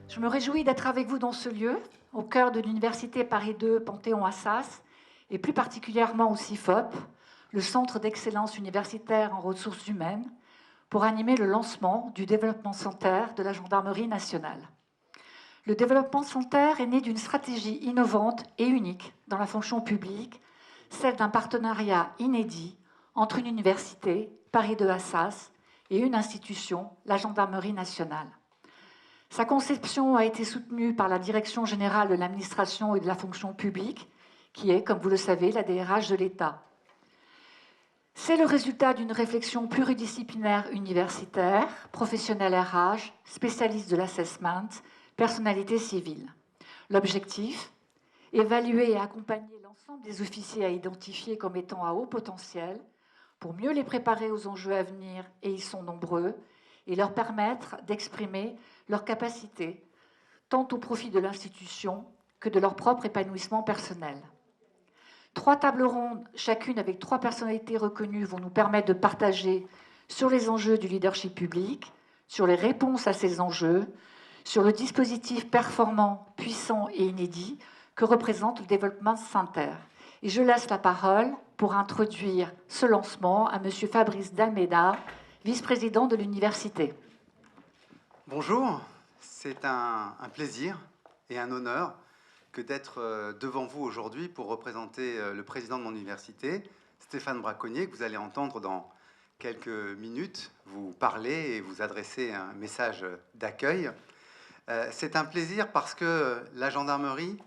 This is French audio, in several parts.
Je me réjouis d'être avec vous dans ce lieu, au cœur de l'Université Paris 2 Panthéon-Assas, et plus particulièrement au CIFOP, le Centre d'excellence universitaire en ressources humaines, pour animer le lancement du développement Center de la Gendarmerie nationale. Le développement Center est né d'une stratégie innovante et unique dans la fonction publique, celle d'un partenariat inédit entre une université, Paris 2 Assas, et une institution, la Gendarmerie nationale. Sa conception a été soutenue par la Direction générale de l'administration et de la fonction publique, qui est, comme vous le savez, la DRH de l'État. C'est le résultat d'une réflexion pluridisciplinaire universitaire, professionnel RH, spécialiste de l'assessment, personnalité civile. L'objectif, évaluer et accompagner l'ensemble des officiers à identifier comme étant à haut potentiel pour mieux les préparer aux enjeux à venir, et ils sont nombreux, et leur permettre d'exprimer leurs capacités, tant au profit de l'institution que de leur propre épanouissement personnel. 3 tables rondes, chacune avec 3 personnalités reconnues, vont nous permettre de partager sur les enjeux du leadership public, sur les réponses à ces enjeux, sur le dispositif performant, puissant et inédit que représente le développement Center. Et je laisse la parole pour introduire ce lancement à M. Fabrice d'Almeida, vice-président de l'université. Bonjour, c'est un plaisir et un honneur que d'être devant vous aujourd'hui pour représenter le président de mon université, Stéphane Braconnier, que vous allez entendre dans quelques minutes vous parler et vous adresser un message d'accueil. C'est un plaisir parce que la gendarmerie,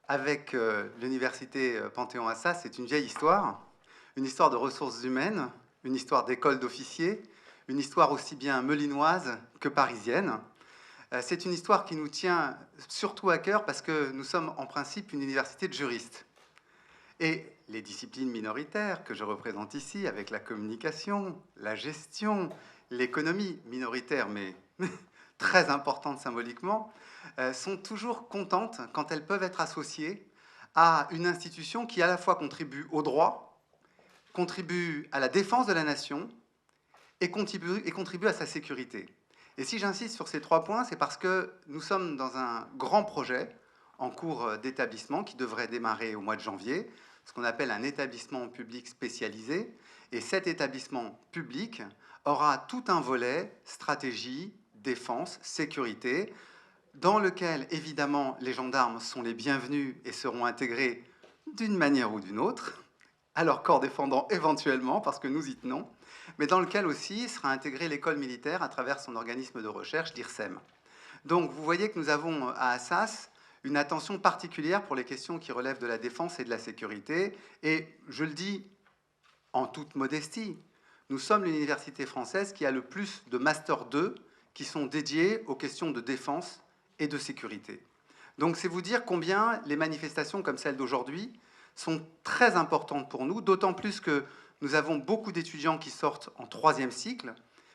avec l'université Panthéon-Assas, c'est une vieille histoire, une histoire de ressources humaines, une histoire d'école d'officiers, une histoire aussi bien melinoise que parisienne. C'est une histoire qui nous tient surtout à cœur parce que nous sommes en principe une université de juristes. Et les disciplines minoritaires que je représente ici, avec la communication, la gestion, l'économie minoritaire, mais très importante symboliquement, sont toujours contentes quand elles peuvent être associées à une institution qui à la fois contribue au droit, contribue à la défense de la nation et contribue à sa sécurité. Et si j'insiste sur ces 3 points, c'est parce que nous sommes dans un grand projet en cours d'établissement qui devrait démarrer au mois de janvier, ce qu'on appelle un établissement public spécialisé. Et cet établissement public aura tout un volet stratégie, défense, sécurité, dans lequel, évidemment, les gendarmes sont les bienvenus et seront intégrés d'une manière ou d'une autre, à leur corps défendant éventuellement, parce que nous y tenons, mais dans lequel aussi sera intégrée l'école militaire à travers son organisme de recherche, l'IRSEM. Donc vous voyez que nous avons à Assas une attention particulière pour les questions qui relèvent de la défense et de la sécurité, et je le dis en toute modestie, nous sommes l'université française qui a le plus de Master 2 qui sont dédiés aux questions de défense et de sécurité. Donc c'est vous dire combien les manifestations comme celle d'aujourd'hui sont très importantes pour nous, d'autant plus que nous avons beaucoup d'étudiants qui sortent en 3e cycle,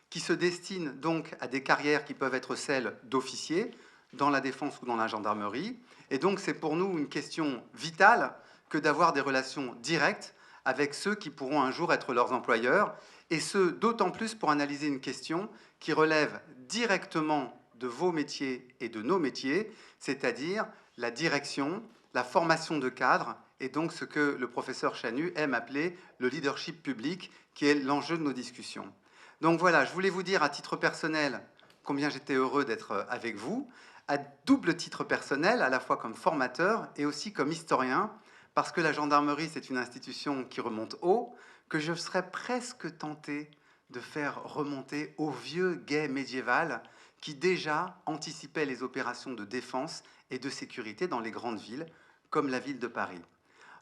qui se destinent donc à des carrières qui peuvent être celles d'officiers dans la défense ou dans la gendarmerie. Et donc c'est pour nous une question vitale que d'avoir des relations directes avec ceux qui pourront un jour être leurs employeurs, et ce, d'autant plus pour analyser une question qui relève directement de vos métiers et de nos métiers, c'est-à-dire la direction, la formation de cadres, et donc ce que le professeur Chanu aime appeler le leadership public, qui est l'enjeu de nos discussions. Donc voilà, je voulais vous dire à titre personnel combien j'étais heureux d'être avec vous, à double titre personnel, à la fois comme formateur et aussi comme historien, parce que la gendarmerie, c'est une institution qui remonte haut, que je serais presque tenté de faire remonter au vieux guet médiéval qui déjà anticipait les opérations de défense et de sécurité dans les grandes villes, comme la ville de Paris.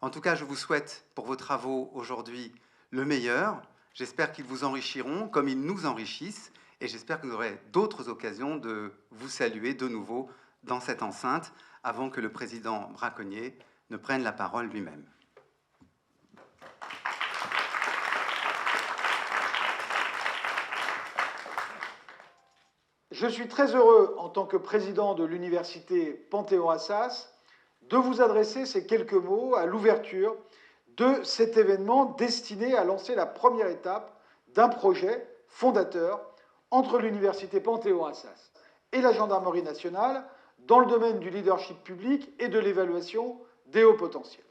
En tout cas, je vous souhaite pour vos travaux aujourd'hui le meilleur. J'espère qu'ils vous enrichiront comme ils nous enrichissent, et j'espère que vous aurez d'autres occasions de vous saluer de nouveau dans cette enceinte avant que le président Braconnier ne prenne la parole lui-même. Je suis très heureux, en tant que président de l'université Panthéon-Assas, de vous adresser ces quelques mots à l'ouverture de cet événement destiné à lancer la première étape d'un projet fondateur entre l'université Panthéon-Assas et la gendarmerie nationale, dans le domaine du leadership public et de l'évaluation des hauts potentiels.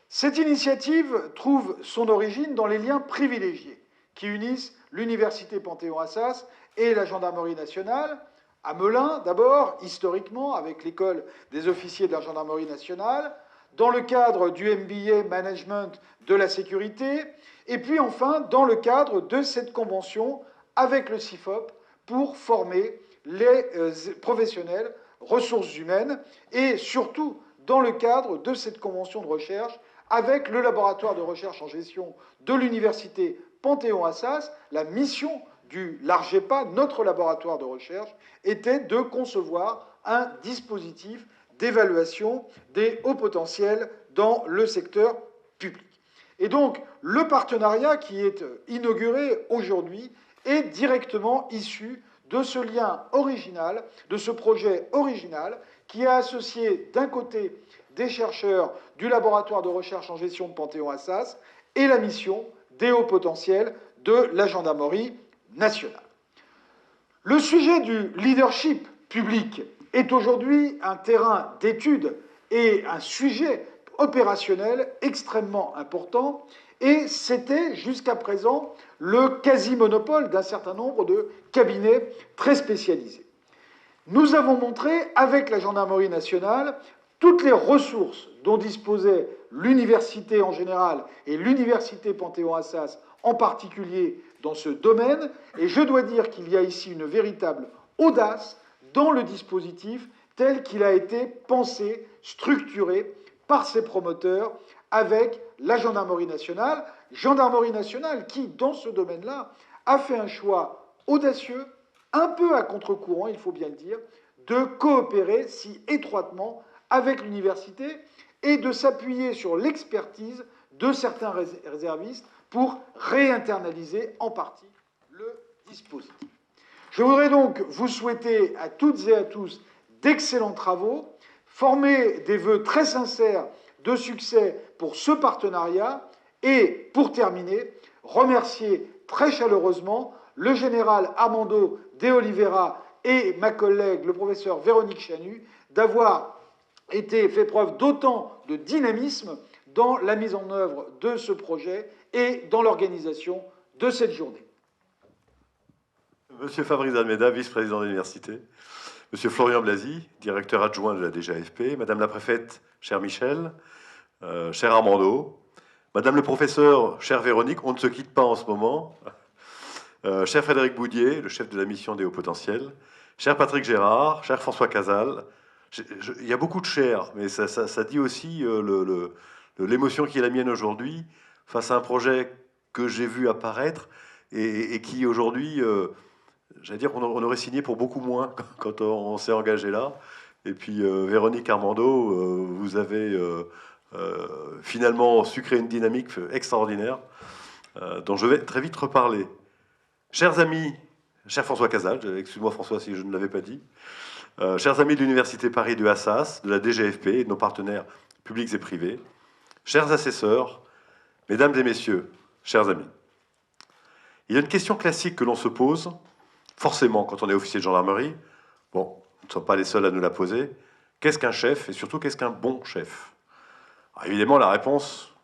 Cette initiative trouve son origine dans les liens privilégiés qui unissent l'Université Panthéon-Assas et la Gendarmerie nationale, à Melun d'abord, historiquement, avec l'école des officiers de la Gendarmerie nationale, dans le cadre du MBA Management de la sécurité, et puis enfin dans le cadre de cette convention avec le CIFOP pour former les professionnels ressources humaines, et surtout dans le cadre de cette convention de recherche avec le laboratoire de recherche en gestion de l'Université Panthéon-Assas. La mission du LARGEPA, notre laboratoire de recherche, était de concevoir un dispositif d'évaluation des hauts potentiels dans le secteur public. Et donc, le partenariat qui est inauguré aujourd'hui est directement issu de ce lien original, de ce projet original, qui a associé d'un côté des chercheurs du laboratoire de recherche en gestion de Panthéon-Assas et la mission des hauts potentiels de la gendarmerie nationale. Le sujet du leadership public est aujourd'hui un terrain d'étude et un sujet opérationnel extrêmement important, et c'était jusqu'à présent le quasi-monopole d'un certain nombre de cabinets très spécialisés. Nous avons montré, avec la gendarmerie nationale, toutes les ressources dont disposait l'université en général et l'université Panthéon-Assas en particulier dans ce domaine, et je dois dire qu'il y a ici une véritable audace dans le dispositif tel qu'il a été pensé, structuré par ses promoteurs avec la gendarmerie nationale qui, dans ce domaine-là, a fait un choix audacieux, un peu à contre-courant, il faut bien le dire, de coopérer si étroitement avec l'université et de s'appuyer sur l'expertise de certains réservistes pour réinternaliser en partie le dispositif. Je voudrais donc vous souhaiter à toutes et à tous d'excellents travaux, former des vœux très sincères de succès pour ce partenariat et, pour terminer, remercier très chaleureusement le général Armando de Oliveira et ma collègue, le professeur Véronique Chanu, d'avoir fait preuve d'autant de dynamisme dans la mise en œuvre de ce projet et dans l'organisation de cette journée. Monsieur Fabrice Almeida, vice-président de l'université. Monsieur Florian Blasi, directeur adjoint de la DGAFP. Madame la préfète, cher Michel, cher Armando. Madame le professeur, chère Véronique, on ne se quitte pas en ce moment. Cher Frédéric Boudier, le chef de la mission des hauts potentiels. Cher Patrick Gérard, cher François Casal. Il y a beaucoup de chers, mais ça dit aussi l'émotion qui est la mienne aujourd'hui face à un projet que j'ai vu apparaître et qui aujourd'hui, j'allais dire qu'on aurait signé pour beaucoup moins quand on s'est engagé là. Et puis Véronique, Armando, vous avez finalement su créer une dynamique extraordinaire dont je vais très vite reparler. Chers amis, cher François Casal, excuse-moi François si je ne l'avais pas dit, chers amis de l'Université Paris de Assas, de la DGFP et de nos partenaires publics et privés, chers assesseurs, mesdames et messieurs, chers amis. Il y a une question classique que l'on se pose, forcément quand on est officier de gendarmerie, bon, nous ne sommes pas les seuls à nous la poser, qu'est-ce qu'un chef et surtout qu'est-ce qu'un bon chef? Alors, évidemment, la réponse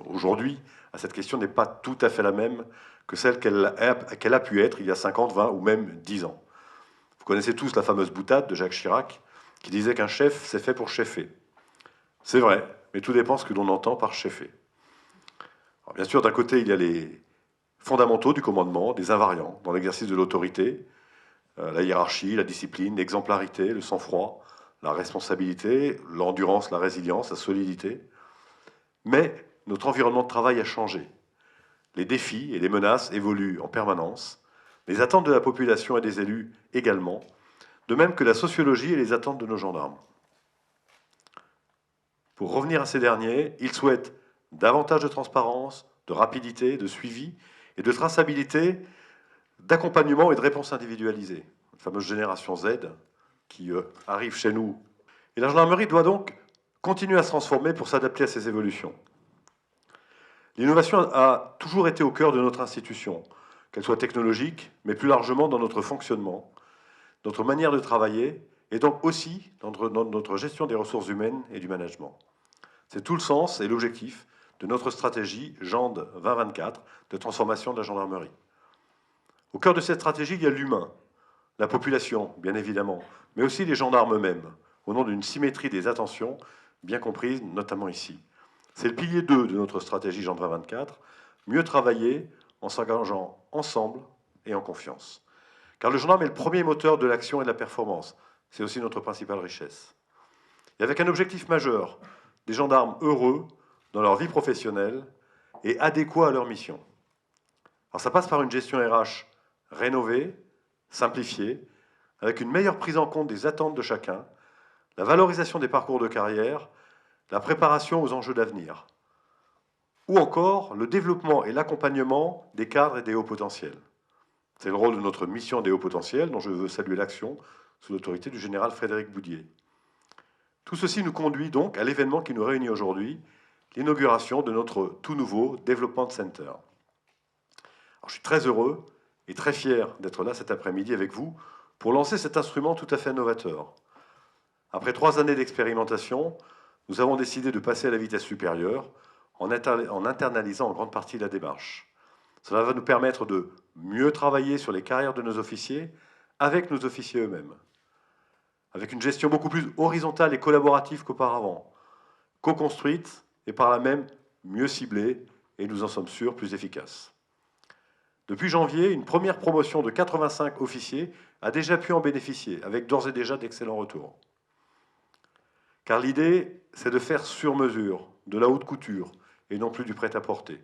aujourd'hui à cette question n'est pas tout à fait la même que celle qu'elle a pu être il y a 50, 20 ou même 10 ans. Vous connaissez tous la fameuse boutade de Jacques Chirac qui disait qu'un chef, c'est fait pour cheffer. C'est vrai, mais tout dépend ce que l'on entend par cheffer. Alors, bien sûr, d'un côté, il y a les fondamentaux du commandement, des invariants dans l'exercice de l'autorité, la hiérarchie, la discipline, l'exemplarité, le sang-froid, la responsabilité, l'endurance, la résilience, la solidité. Mais notre environnement de travail a changé. Les défis et les menaces évoluent en permanence, les attentes de la population et des élus également, de même que la sociologie et les attentes de nos gendarmes. Pour revenir à ces derniers, ils souhaitent davantage de transparence, de rapidité, de suivi et de traçabilité, d'accompagnement et de réponse individualisée. La fameuse génération Z qui arrive chez nous. Et la gendarmerie doit donc continuer à se transformer pour s'adapter à ces évolutions. L'innovation a toujours été au cœur de notre institution, qu'elle soit technologique, mais plus largement dans notre fonctionnement, notre manière de travailler et donc aussi dans notre gestion des ressources humaines et du management. C'est tout le sens et l'objectif de notre stratégie GEND 2024 de transformation de la gendarmerie. Au cœur de cette stratégie, il y a l'humain, la population, bien évidemment, mais aussi les gendarmes eux-mêmes, au nom d'une symétrie des attentions, bien comprise, notamment ici. C'est le pilier 2 de notre stratégie GEND 2024, mieux travailler en s'engageant ensemble et en confiance. Car le gendarme est le premier moteur de l'action et de la performance. C'est aussi notre principale richesse. Et avec un objectif majeur, des gendarmes heureux dans leur vie professionnelle et adéquats à leur mission. Alors ça passe par une gestion RH rénovée, simplifiée, avec une meilleure prise en compte des attentes de chacun, la valorisation des parcours de carrière, la préparation aux enjeux d'avenir, ou encore le développement et l'accompagnement des cadres et des hauts potentiels. C'est le rôle de notre mission des hauts potentiels, dont je veux saluer l'action sous l'autorité du général Frédéric Boudier. Tout ceci nous conduit donc à l'événement qui nous réunit aujourd'hui, l'inauguration de notre tout nouveau Development Center. Alors, je suis très heureux et très fier d'être là cet après-midi avec vous pour lancer cet instrument tout à fait novateur. Après 3 années d'expérimentation, nous avons décidé de passer à la vitesse supérieure en internalisant en grande partie la démarche. Cela va nous permettre de mieux travailler sur les carrières de nos officiers avec nos officiers eux-mêmes, avec une gestion beaucoup plus horizontale et collaborative qu'auparavant, co-construite et par là même mieux ciblée et nous en sommes sûrs plus efficace. Depuis janvier, une première promotion de 85 officiers a déjà pu en bénéficier, avec d'ores et déjà d'excellents retours. Car l'idée, c'est de faire sur mesure, de la haute couture, et non plus du prêt-à-porter.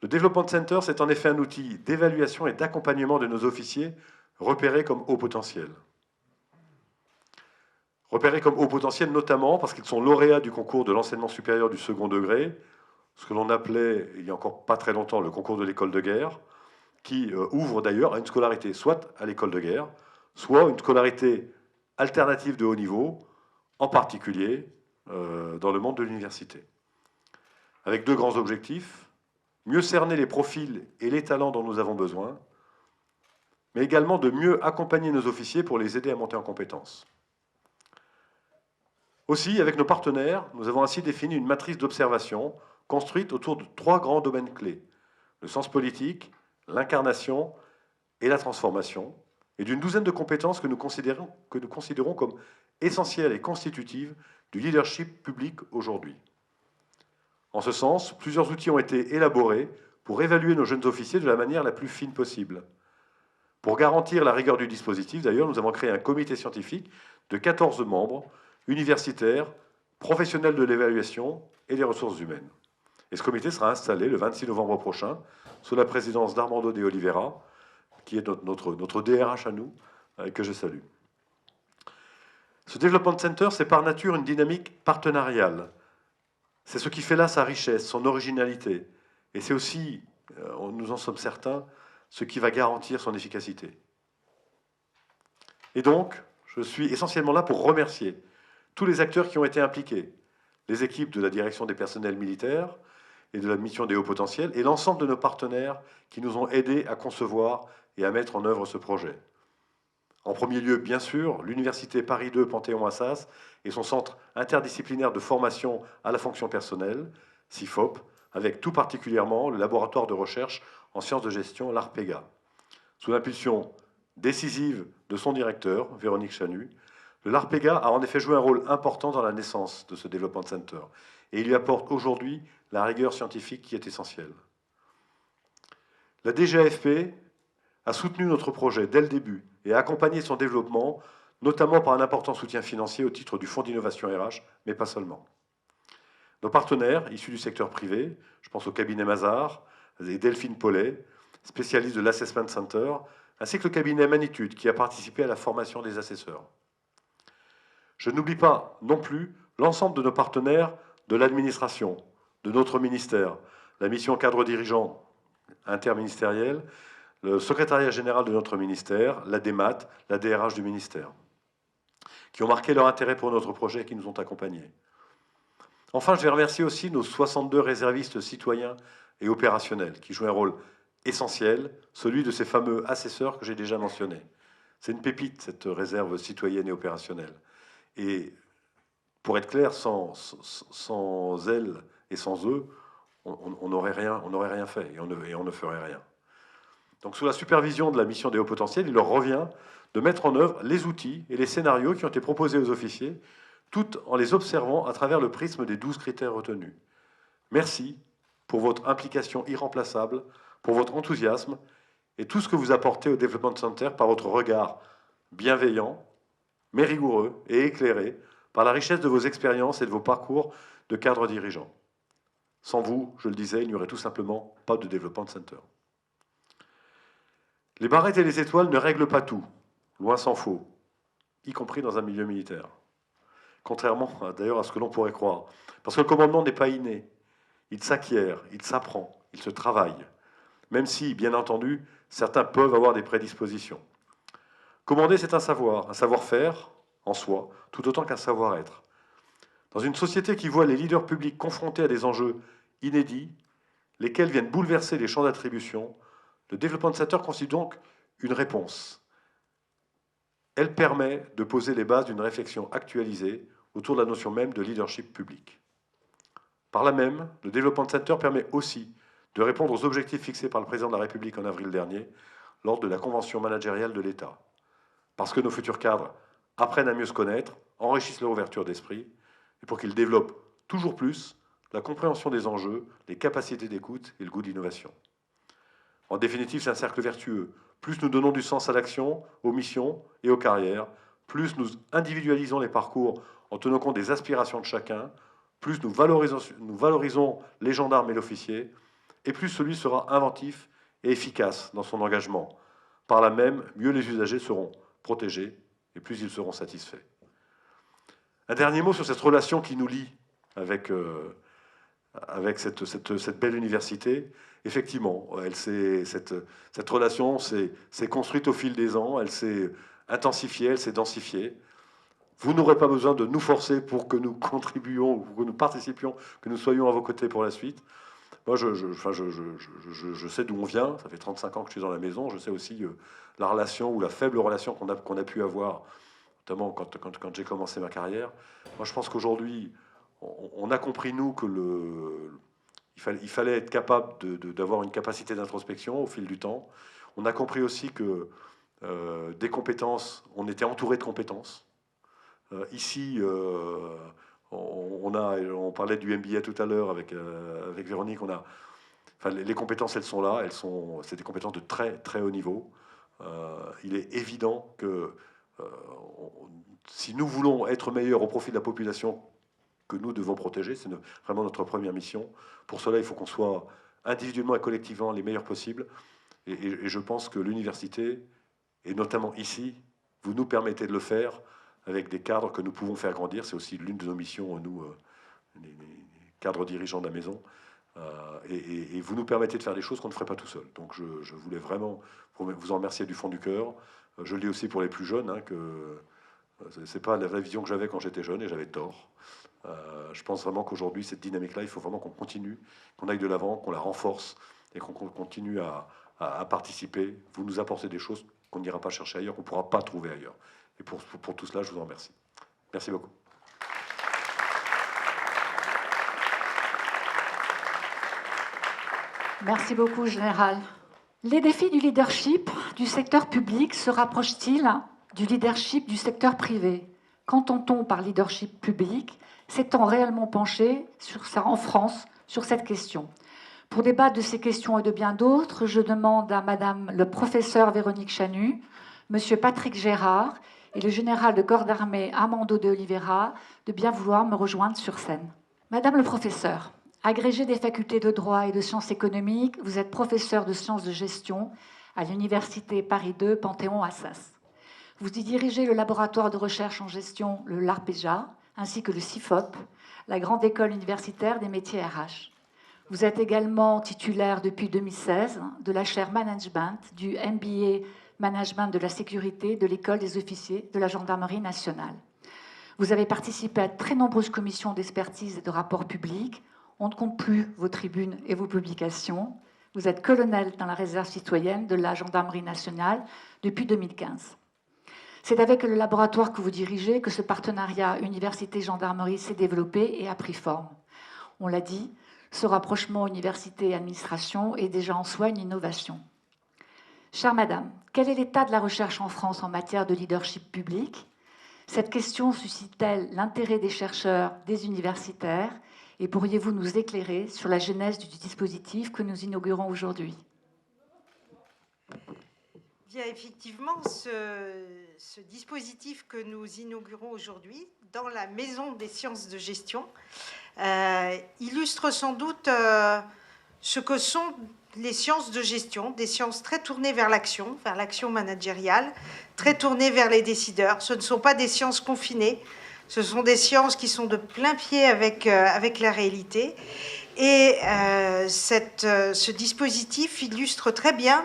Le Development Center, c'est en effet un outil d'évaluation et d'accompagnement de nos officiers repérés comme haut potentiel. Repérés comme haut potentiel notamment parce qu'ils sont lauréats du concours de l'enseignement supérieur du second degré, ce que l'on appelait, il y a encore pas très longtemps, le concours de l'école de guerre, qui ouvre d'ailleurs à une scolarité soit à l'école de guerre, soit une scolarité alternative de haut niveau, en particulier dans le monde de l'université. Avec 2 grands objectifs, mieux cerner les profils et les talents dont nous avons besoin, mais également de mieux accompagner nos officiers pour les aider à monter en compétences. Aussi, avec nos partenaires, nous avons ainsi défini une matrice d'observation construite autour de 3 grands domaines clés, le sens politique, l'incarnation et la transformation, et d'une douzaine de compétences que nous considérons comme essentielles et constitutives du leadership public aujourd'hui. En ce sens, plusieurs outils ont été élaborés pour évaluer nos jeunes officiers de la manière la plus fine possible. Pour garantir la rigueur du dispositif, d'ailleurs, nous avons créé un comité scientifique de 14 membres, universitaires, professionnels de l'évaluation et des ressources humaines. Et ce comité sera installé le 26 novembre prochain, sous la présidence d'Armando de Oliveira, qui est notre DRH à nous, que je salue. Ce Development Center, c'est par nature une dynamique partenariale. C'est ce qui fait là sa richesse, son originalité. Et c'est aussi, nous en sommes certains, ce qui va garantir son efficacité. Et donc, je suis essentiellement là pour remercier tous les acteurs qui ont été impliqués, les équipes de la direction des personnels militaires et de la mission des hauts potentiels, et l'ensemble de nos partenaires qui nous ont aidés à concevoir et à mettre en œuvre ce projet. En premier lieu, bien sûr, l'Université Paris 2 Panthéon-Assas et son centre interdisciplinaire de formation à la fonction personnelle, CIFOP, avec tout particulièrement le laboratoire de recherche en sciences de gestion, l'ARPEGA. Sous l'impulsion décisive de son directeur, Véronique Chanu, le LARPEGA a en effet joué un rôle important dans la naissance de ce Development Center, et il lui apporte aujourd'hui la rigueur scientifique qui est essentielle. La DGAFP a soutenu notre projet dès le début et a accompagné son développement, notamment par un important soutien financier au titre du Fonds d'innovation RH, mais pas seulement. Nos partenaires, issus du secteur privé, je pense au cabinet Mazars et Delphine Paulet, spécialiste de l'Assessment Center, ainsi que le cabinet Manitude, qui a participé à la formation des assesseurs. Je n'oublie pas non plus l'ensemble de nos partenaires de l'administration, de notre ministère, la mission cadre dirigeant interministérielle, le secrétariat général de notre ministère, la DEMAT, la DRH du ministère, qui ont marqué leur intérêt pour notre projet et qui nous ont accompagnés. Enfin, je vais remercier aussi nos 62 réservistes citoyens et opérationnels qui jouent un rôle essentiel, celui de ces fameux assesseurs que j'ai déjà mentionnés. C'est une pépite, cette réserve citoyenne et opérationnelle. Et pour être clair, sans elle et sans eux, on n'aurait rien fait et on ne ferait rien. Donc, sous la supervision de la mission des hauts potentiels, il leur revient de mettre en œuvre les outils et les scénarios qui ont été proposés aux officiers, tout en les observant à travers le prisme des 12 critères retenus. Merci pour votre implication irremplaçable, pour votre enthousiasme et tout ce que vous apportez au Development Center par votre regard bienveillant, mais rigoureux et éclairé par la richesse de vos expériences et de vos parcours de cadres dirigeants. Sans vous, je le disais, il n'y aurait tout simplement pas de Development Center. Les barrettes et les étoiles ne règlent pas tout, loin s'en faut, y compris dans un milieu militaire. Contrairement d'ailleurs à ce que l'on pourrait croire. Parce que le commandement n'est pas inné. Il s'acquiert, il s'apprend, il se travaille. Même si, bien entendu, certains peuvent avoir des prédispositions. Commander, c'est un savoir-faire en soi, tout autant qu'un savoir-être. Dans une société qui voit les leaders publics confrontés à des enjeux inédits, lesquels viennent bouleverser les champs d'attribution, le Development Center constitue donc une réponse. Elle permet de poser les bases d'une réflexion actualisée autour de la notion même de leadership public. Par là même, le Development Center permet aussi de répondre aux objectifs fixés par le président de la République en avril dernier lors de la convention managériale de l'État. Parce que nos futurs cadres apprennent à mieux se connaître, enrichissent leur ouverture d'esprit, et pour qu'ils développent toujours plus la compréhension des enjeux, les capacités d'écoute et le goût d'innovation. En définitive, c'est un cercle vertueux. Plus nous donnons du sens à l'action, aux missions et aux carrières, plus nous individualisons les parcours en tenant compte des aspirations de chacun, plus nous valorisons les gendarmes et l'officier, et plus celui sera inventif et efficace dans son engagement. Par là même, mieux les usagers seront protégés et plus ils seront satisfaits. Un dernier mot sur cette relation qui nous lie avec cette belle université. Effectivement, cette relation s'est construite au fil des ans, elle s'est intensifiée, elle s'est densifiée. Vous n'aurez pas besoin de nous forcer pour que nous contribuions, ou que nous participions, que nous soyons à vos côtés pour la suite. Moi, je sais d'où on vient, ça fait 35 ans que je suis dans la maison, je sais aussi la relation ou la faible relation qu'on a pu avoir, notamment quand j'ai commencé ma carrière. Moi, je pense qu'aujourd'hui, on a compris, nous, il fallait être capable d'avoir une capacité d'introspection au fil du temps. On a compris aussi que des compétences, on était entouré de compétences. Ici, on parlait du MBA tout à l'heure avec Véronique. Les compétences, elles sont là. C'est des compétences de très, très haut niveau. Il est évident que si nous voulons être meilleurs au profit de la population que nous devons protéger, c'est vraiment notre première mission. Pour cela, il faut qu'on soit individuellement et collectivement les meilleurs possibles. Et je pense que l'université, et notamment ici, vous nous permettez de le faire avec des cadres que nous pouvons faire grandir. C'est aussi l'une de nos missions, nous, les cadres dirigeants de la maison. Et vous nous permettez de faire des choses qu'on ne ferait pas tout seul. Donc je voulais vraiment vous en remercier du fond du cœur. Je le dis aussi pour les plus jeunes, que c'est pas la vraie vision que j'avais quand j'étais jeune, et j'avais tort. Je pense vraiment qu'aujourd'hui, cette dynamique-là, il faut vraiment qu'on continue, qu'on aille de l'avant, qu'on la renforce, et qu'on continue à participer. Vous nous apportez des choses qu'on n'ira pas chercher ailleurs, qu'on ne pourra pas trouver ailleurs. Et pour tout cela, je vous en remercie. Merci beaucoup. Merci beaucoup, Général. Les défis du leadership du secteur public se rapprochent-ils du leadership du secteur privé? Qu'entend-on par leadership public? S'est-on réellement penché en France sur cette question? Pour débattre de ces questions et de bien d'autres, je demande à Madame le professeur Véronique Chanu, Monsieur Patrick Gérard et le général de corps d'armée Armando de Oliveira de bien vouloir me rejoindre sur scène. Madame le professeur, agrégé des facultés de droit et de sciences économiques, vous êtes professeur de sciences de gestion à l'université Paris 2 Panthéon-Assas. Vous y dirigez le laboratoire de recherche en gestion, le LARPEJA, ainsi que le CIFOP, la grande école universitaire des métiers RH. Vous êtes également titulaire depuis 2016 de la chaire Management du MBA Management de la sécurité de l'école des officiers de la Gendarmerie nationale. Vous avez participé à de très nombreuses commissions d'expertise et de rapports publics. On ne compte plus vos tribunes et vos publications. Vous êtes colonel dans la réserve citoyenne de la Gendarmerie nationale depuis 2015. C'est avec le laboratoire que vous dirigez que ce partenariat université-gendarmerie s'est développé et a pris forme. On l'a dit, ce rapprochement université-administration est déjà en soi une innovation. Chère Madame, quel est l'état de la recherche en France en matière de leadership public? Cette question suscite-t-elle l'intérêt des chercheurs, des universitaires? Et pourriez-vous nous éclairer sur la genèse du dispositif que nous inaugurons aujourd'hui? Bien, effectivement, ce dispositif que nous inaugurons aujourd'hui dans la Maison des sciences de gestion illustre sans doute ce que sont les sciences de gestion, des sciences très tournées vers l'action managériale, très tournées vers les décideurs. Ce ne sont pas des sciences confinées, ce sont des sciences qui sont de plein pied avec la réalité. Et ce dispositif illustre très bien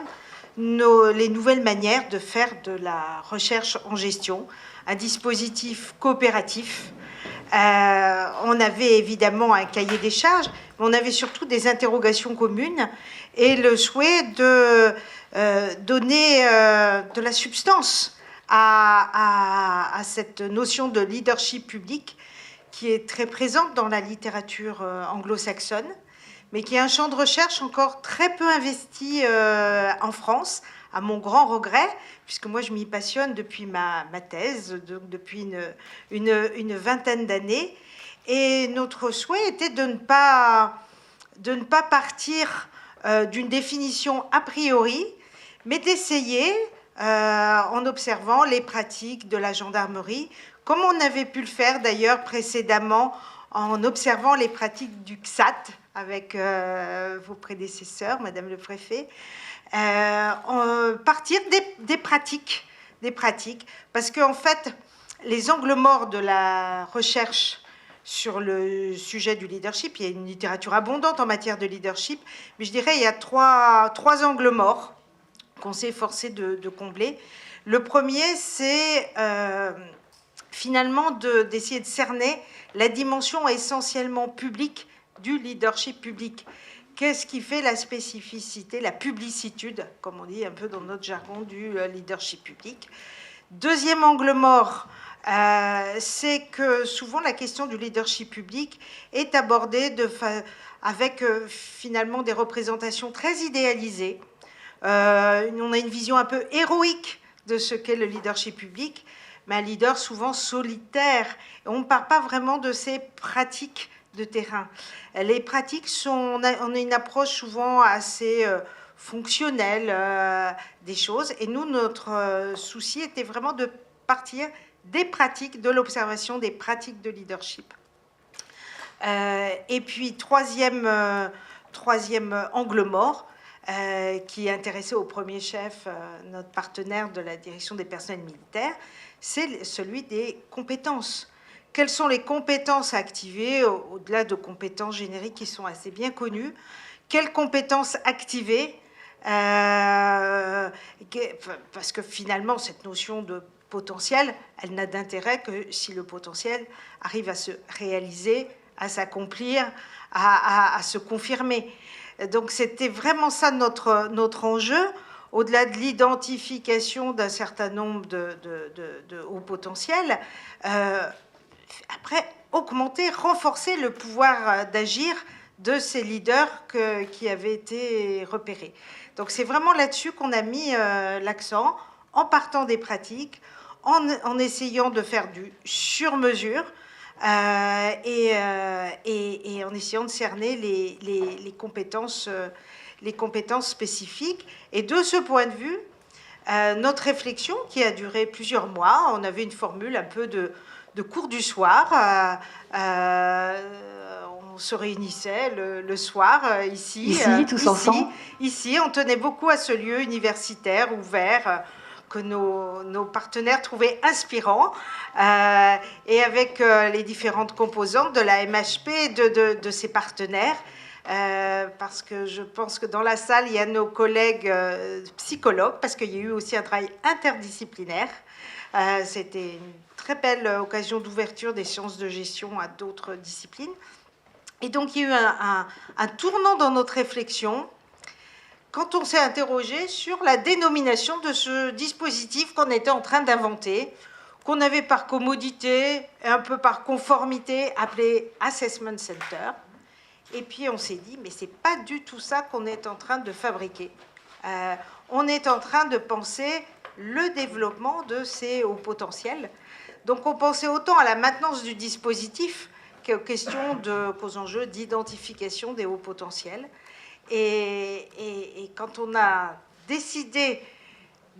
les nouvelles manières de faire de la recherche en gestion, un dispositif coopératif. On avait évidemment un cahier des charges, mais on avait surtout des interrogations communes et le souhait de donner de la substance à cette notion de leadership public qui est très présente dans la littérature anglo-saxonne, mais qui est un champ de recherche encore très peu investi en France, à mon grand regret, puisque moi je m'y passionne depuis ma thèse, donc depuis une vingtaine d'années. Et notre souhait était de ne pas partir d'une définition a priori, mais d'essayer, en observant les pratiques de la gendarmerie, comme on avait pu le faire d'ailleurs précédemment en observant les pratiques du CSAT avec vos prédécesseurs, Madame le Préfet, partir des pratiques, parce qu'en fait, les angles morts de la recherche sur le sujet du leadership, il y a une littérature abondante en matière de leadership, mais je dirais il y a trois angles morts qu'on s'est efforcé de combler. Le premier, c'est finalement d'essayer de cerner la dimension essentiellement publique du leadership public. Qu'est-ce qui fait la spécificité, la publicitude, comme on dit un peu dans notre jargon, du leadership public? Deuxième angle mort, c'est que souvent la question du leadership public est abordée avec finalement des représentations très idéalisées. On a une vision un peu héroïque de ce qu'est le leadership public, mais un leader souvent solitaire. On ne parle pas vraiment de ces pratiques de terrain. Les pratiques on a une approche souvent assez fonctionnelle des choses, et nous, notre souci était vraiment de partir des pratiques, de l'observation des pratiques de leadership. Et puis, troisième angle mort, qui intéressait au premier chef notre partenaire de la direction des personnels militaires, c'est celui des compétences. Quelles sont les compétences à activer, au-delà de compétences génériques qui sont assez bien connues? Quelles compétences activer? Parce que finalement, cette notion de potentiel, elle n'a d'intérêt que si le potentiel arrive à se réaliser, à s'accomplir, à se confirmer. Donc c'était vraiment ça notre enjeu, au-delà de l'identification d'un certain nombre de hauts potentiels. Après, augmenter, renforcer le pouvoir d'agir de ces leaders qui avaient été repérés. Donc c'est vraiment là-dessus qu'on a mis l'accent, en partant des pratiques, en essayant de faire du sur-mesure et en essayant de cerner les compétences spécifiques. Et de ce point de vue, notre réflexion, qui a duré plusieurs mois, on avait une formule un peu de cours du soir. On se réunissait le soir ici, tous ensemble. Ici, on tenait beaucoup à ce lieu universitaire ouvert que nos partenaires trouvaient inspirant, et avec les différentes composantes de la MHP et de ses partenaires, parce que je pense que dans la salle, il y a nos collègues psychologues, parce qu'il y a eu aussi un travail interdisciplinaire. C'était une très belle occasion d'ouverture des sciences de gestion à d'autres disciplines. Et donc, il y a eu un tournant dans notre réflexion quand on s'est interrogé sur la dénomination de ce dispositif qu'on était en train d'inventer, qu'on avait par commodité et un peu par conformité appelé Assessment Center. Et puis on s'est dit, mais c'est pas du tout ça qu'on est en train de fabriquer. On est en train de penser le développement de ces hauts potentiels. Donc on pensait autant à la maintenance du dispositif qu'aux questions qu'aux enjeux d'identification des hauts potentiels. Et quand on a décidé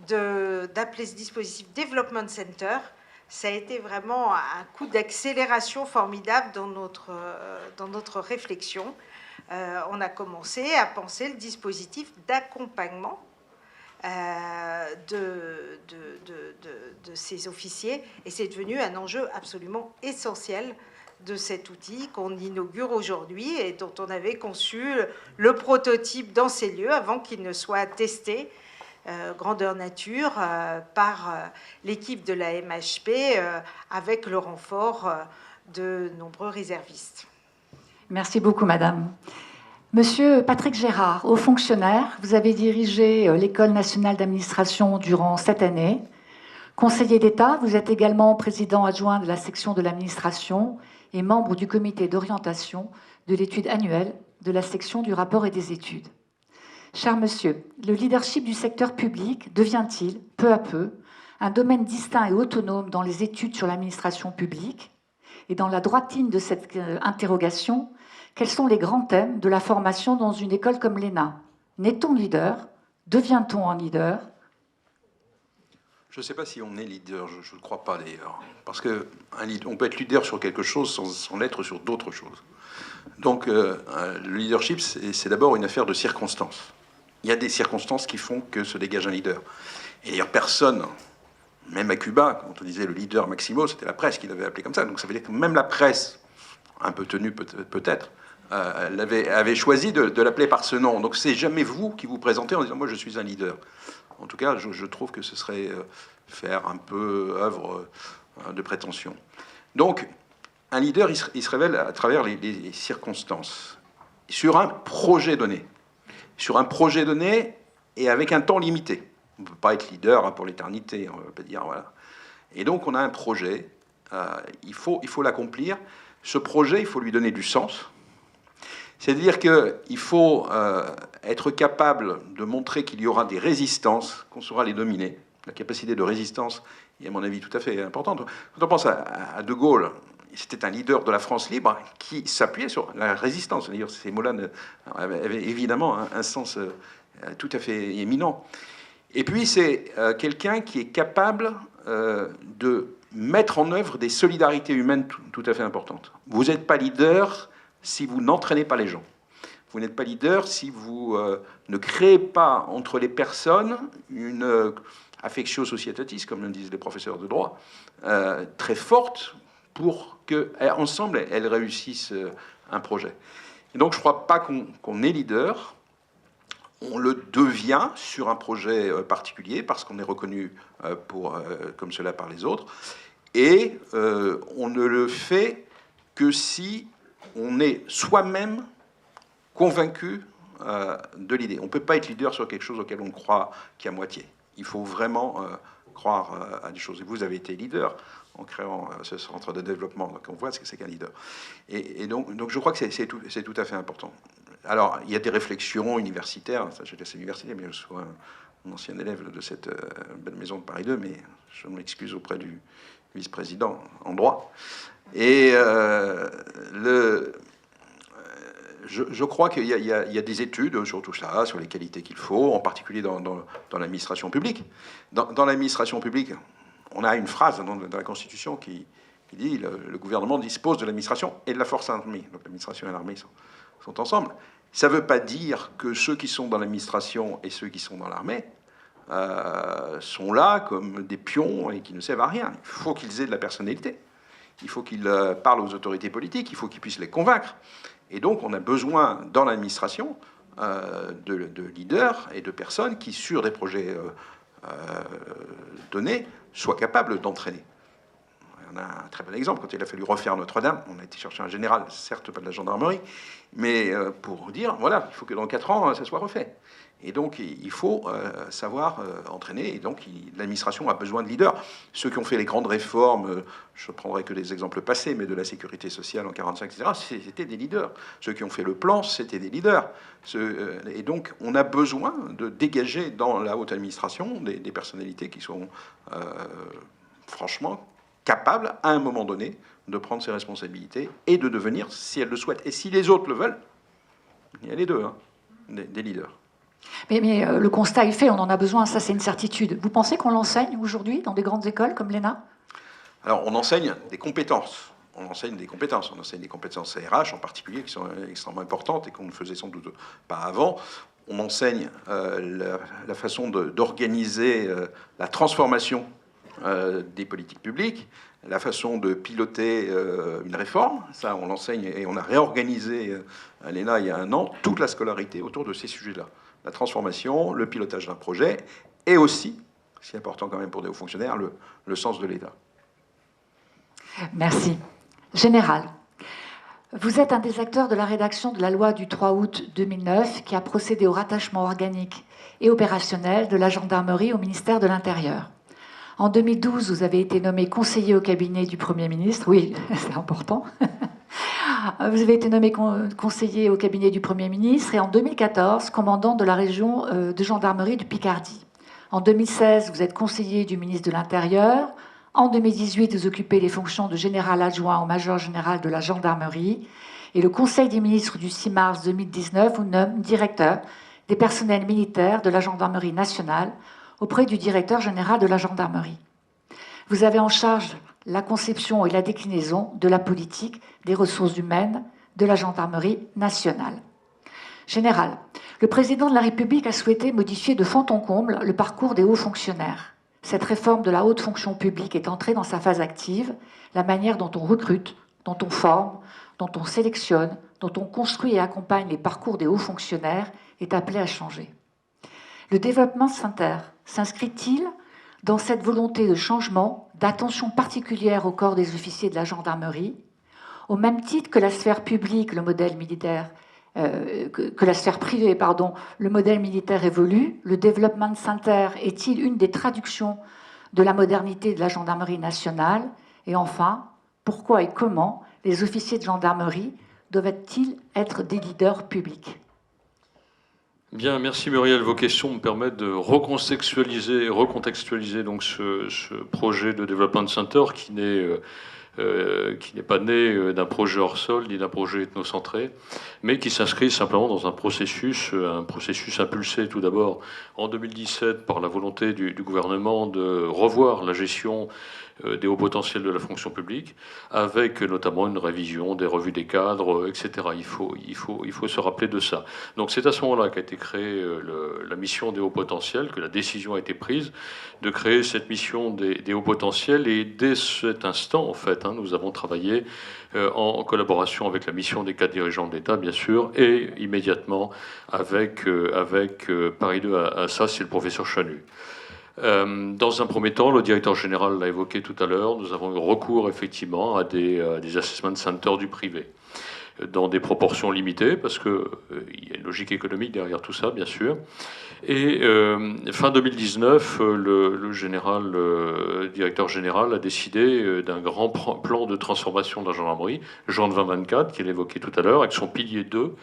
d'appeler ce dispositif Development Center, ça a été vraiment un coup d'accélération formidable dans notre réflexion. On a commencé à penser le dispositif d'accompagnement de ces officiers, et c'est devenu un enjeu absolument essentiel de cet outil qu'on inaugure aujourd'hui et dont on avait conçu le prototype dans ces lieux avant qu'il ne soit testé grandeur nature par l'équipe de la MHP avec le renfort de nombreux réservistes. Merci beaucoup, madame. Monsieur Patrick Gérard, haut fonctionnaire, vous avez dirigé l'École nationale d'administration durant 7 années. Conseiller d'État, vous êtes également président adjoint de la section de l'administration et membre du comité d'orientation de l'étude annuelle de la section du rapport et des études. Cher monsieur, le leadership du secteur public devient-il, peu à peu, un domaine distinct et autonome dans les études sur l'administration publique? Et dans la droite ligne de cette interrogation, quels sont les grands thèmes de la formation dans une école comme l'ENA? N'est-on leader? Devient-on un leader? Je ne sais pas si on est leader, je ne crois pas d'ailleurs. Parce qu'on peut être leader sur quelque chose sans l'être sur d'autres choses. Donc le leadership, c'est d'abord une affaire de circonstances. Il y a des circonstances qui font que se dégage un leader. Et d'ailleurs, personne, même à Cuba, quand on disait le leader Maximo, c'était la presse qui l'avait appelé comme ça. Donc ça veut dire que même la presse, un peu tenue peut-être, avait choisi de l'appeler par ce nom. Donc c'est jamais vous qui vous présentez en disant « moi je suis un leader ». En tout cas, je trouve que ce serait faire un peu œuvre de prétention. Donc, un leader, il se révèle à travers les circonstances, sur un projet donné. Sur un projet donné et avec un temps limité. On ne peut pas être leader pour l'éternité, on ne peut pas dire voilà. Et donc, on a un projet, il faut l'accomplir. Ce projet, il faut lui donner du sens. C'est-à-dire qu'il faut être capable de montrer qu'il y aura des résistances, qu'on saura les dominer. La capacité de résistance est, à mon avis, tout à fait importante. Quand on pense à De Gaulle, c'était un leader de la France libre qui s'appuyait sur la résistance. D'ailleurs, ces mots-là avaient évidemment un sens tout à fait éminent. Et puis, c'est quelqu'un qui est capable de mettre en œuvre des solidarités humaines tout à fait importantes. Vous n'êtes pas leader si vous n'entraînez pas les gens. Vous n'êtes pas leader si vous ne créez pas entre les personnes une affectio societatis, comme le disent les professeurs de droit, très forte pour qu'ensemble, elles réussissent un projet. Et donc, je ne crois pas qu'on est leader. On le devient sur un projet particulier parce qu'on est reconnu comme cela par les autres. Et on ne le fait que si on est soi-même convaincu de l'idée. On ne peut pas être leader sur quelque chose auquel on croit qu'à moitié. Il faut vraiment croire à des choses. Et vous avez été leader en créant ce centre de développement. Donc on voit ce que c'est qu'un leader. Et donc je crois que c'est tout à fait important. Alors, il y a des réflexions universitaires. Ça, je laisse l'université, mais je suis un ancien élève de cette belle maison de Paris 2, mais je m'excuse auprès du vice-président en droit. Et je crois qu'il y a des études sur tout ça, sur les qualités qu'il faut, en particulier dans l'administration publique. Dans l'administration publique, on a une phrase dans la Constitution qui dit le gouvernement dispose de l'administration et de la force armée. Donc l'administration et l'armée sont ensemble. Ça ne veut pas dire que ceux qui sont dans l'administration et ceux qui sont dans l'armée sont là comme des pions et qui ne servent à rien. Il faut qu'ils aient de la personnalité. Il faut qu'ils parlent aux autorités politiques. Il faut qu'ils puissent les convaincre. Et donc, on a besoin, dans l'administration, de leaders et de personnes qui, sur des projets donnés, soient capables d'entraîner. on a un très bon exemple. Quand il a fallu refaire Notre-Dame, on a été chercher un général, certes pas de la gendarmerie, mais pour dire, voilà, il faut que dans 4 ans, ça soit refait. Et donc, il faut savoir entraîner. Et donc, l'administration a besoin de leaders. Ceux qui ont fait les grandes réformes, je ne prendrai que des exemples passés, mais de la sécurité sociale en 1945, etc., c'était des leaders. Ceux qui ont fait le plan, c'était des leaders. Et donc, on a besoin de dégager dans la haute administration des personnalités qui sont franchement capables, à un moment donné, de prendre ces responsabilités et de devenir, si elles le souhaitent, et si les autres le veulent, il y a les deux, hein, des leaders. Mais le constat est fait, on en a besoin, ça c'est une certitude. Vous pensez qu'on l'enseigne aujourd'hui dans des grandes écoles comme l'ENA? Alors, on enseigne des compétences. On enseigne des compétences RH en particulier, qui sont extrêmement importantes et qu'on ne faisait sans doute pas avant. On enseigne la façon d'organiser la transformation des politiques publiques, la façon de piloter une réforme. Ça, on l'enseigne et on a réorganisé à l'ENA il y a 1 an toute la scolarité autour de ces sujets-là. La transformation, le pilotage d'un projet et aussi, c'est important quand même pour des hauts fonctionnaires, le sens de l'État. Merci. Général, vous êtes un des acteurs de la rédaction de la loi du 3 août 2009 qui a procédé au rattachement organique et opérationnel de la gendarmerie au ministère de l'Intérieur. En 2012, vous avez été nommé conseiller au cabinet du Premier ministre. Oui, c'est important. Vous avez été nommé conseiller au cabinet du Premier ministre et en 2014, commandant de la région de gendarmerie de Picardie. En 2016, vous êtes conseiller du ministre de l'Intérieur. En 2018, vous occupez les fonctions de général adjoint au major général de la gendarmerie. Et le Conseil des ministres du 6 mars 2019 vous nomme directeur des personnels militaires de la gendarmerie nationale auprès du directeur général de la gendarmerie. Vous avez en charge la conception et la déclinaison de la politique des ressources humaines de la gendarmerie nationale. Général, le président de la République a souhaité modifier de fond en comble le parcours des hauts fonctionnaires. Cette réforme de la haute fonction publique est entrée dans sa phase active. La manière dont on recrute, dont on forme, dont on sélectionne, dont on construit et accompagne les parcours des hauts fonctionnaires est appelée à changer. Le développement Santer s'inscrit-il dans cette volonté de changement, d'attention particulière au corps des officiers de la gendarmerie, au même titre que la sphère publique, le modèle militaire, que la sphère privée, le modèle militaire évolue, le développement Santer est-il une des traductions de la modernité de la gendarmerie nationale? Et enfin, pourquoi et comment les officiers de gendarmerie doivent-ils être des leaders publics? Bien, merci Muriel. Vos questions me permettent de recontextualiser donc ce projet de développement center qui n'est pas né d'un projet hors sol ni d'un projet ethnocentré, mais qui s'inscrit simplement dans un processus impulsé tout d'abord en 2017 par la volonté du gouvernement de revoir la gestion des hauts potentiels de la fonction publique, avec notamment une révision des revues des cadres, etc. Il faut se rappeler de ça. Donc c'est à ce moment-là qu'a été créée la mission des hauts potentiels, que la décision a été prise de créer cette mission des hauts potentiels, et dès cet instant, en fait, nous avons travaillé en collaboration avec la mission des 4 dirigeants de l'État, bien sûr, et immédiatement avec Paris 2 à ça, c'est le professeur Chanu. Dans un premier temps, le directeur général l'a évoqué tout à l'heure, nous avons eu recours effectivement à des assessment centers du privé, dans des proportions limitées, parce qu'il y a une logique économique derrière tout ça, bien sûr. Et fin 2019, le directeur général a décidé d'un grand plan de transformation de la gendarmerie, Jean 2024, qu'il évoquait tout à l'heure, avec son pilier 2,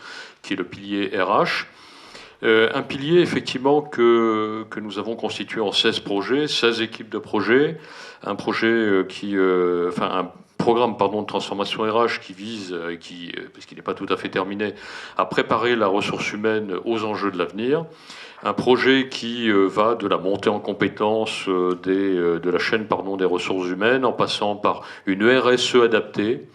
qui est le pilier RH. Un pilier, effectivement, que nous avons constitué en 16 projets, 16 équipes de projets, un projet un programme de transformation RH qui vise, parce qu'il n'est pas tout à fait terminé, à préparer la ressource humaine aux enjeux de l'avenir. Un projet qui va de la montée en compétences de la chaîne des ressources humaines, en passant par une RSE adaptée,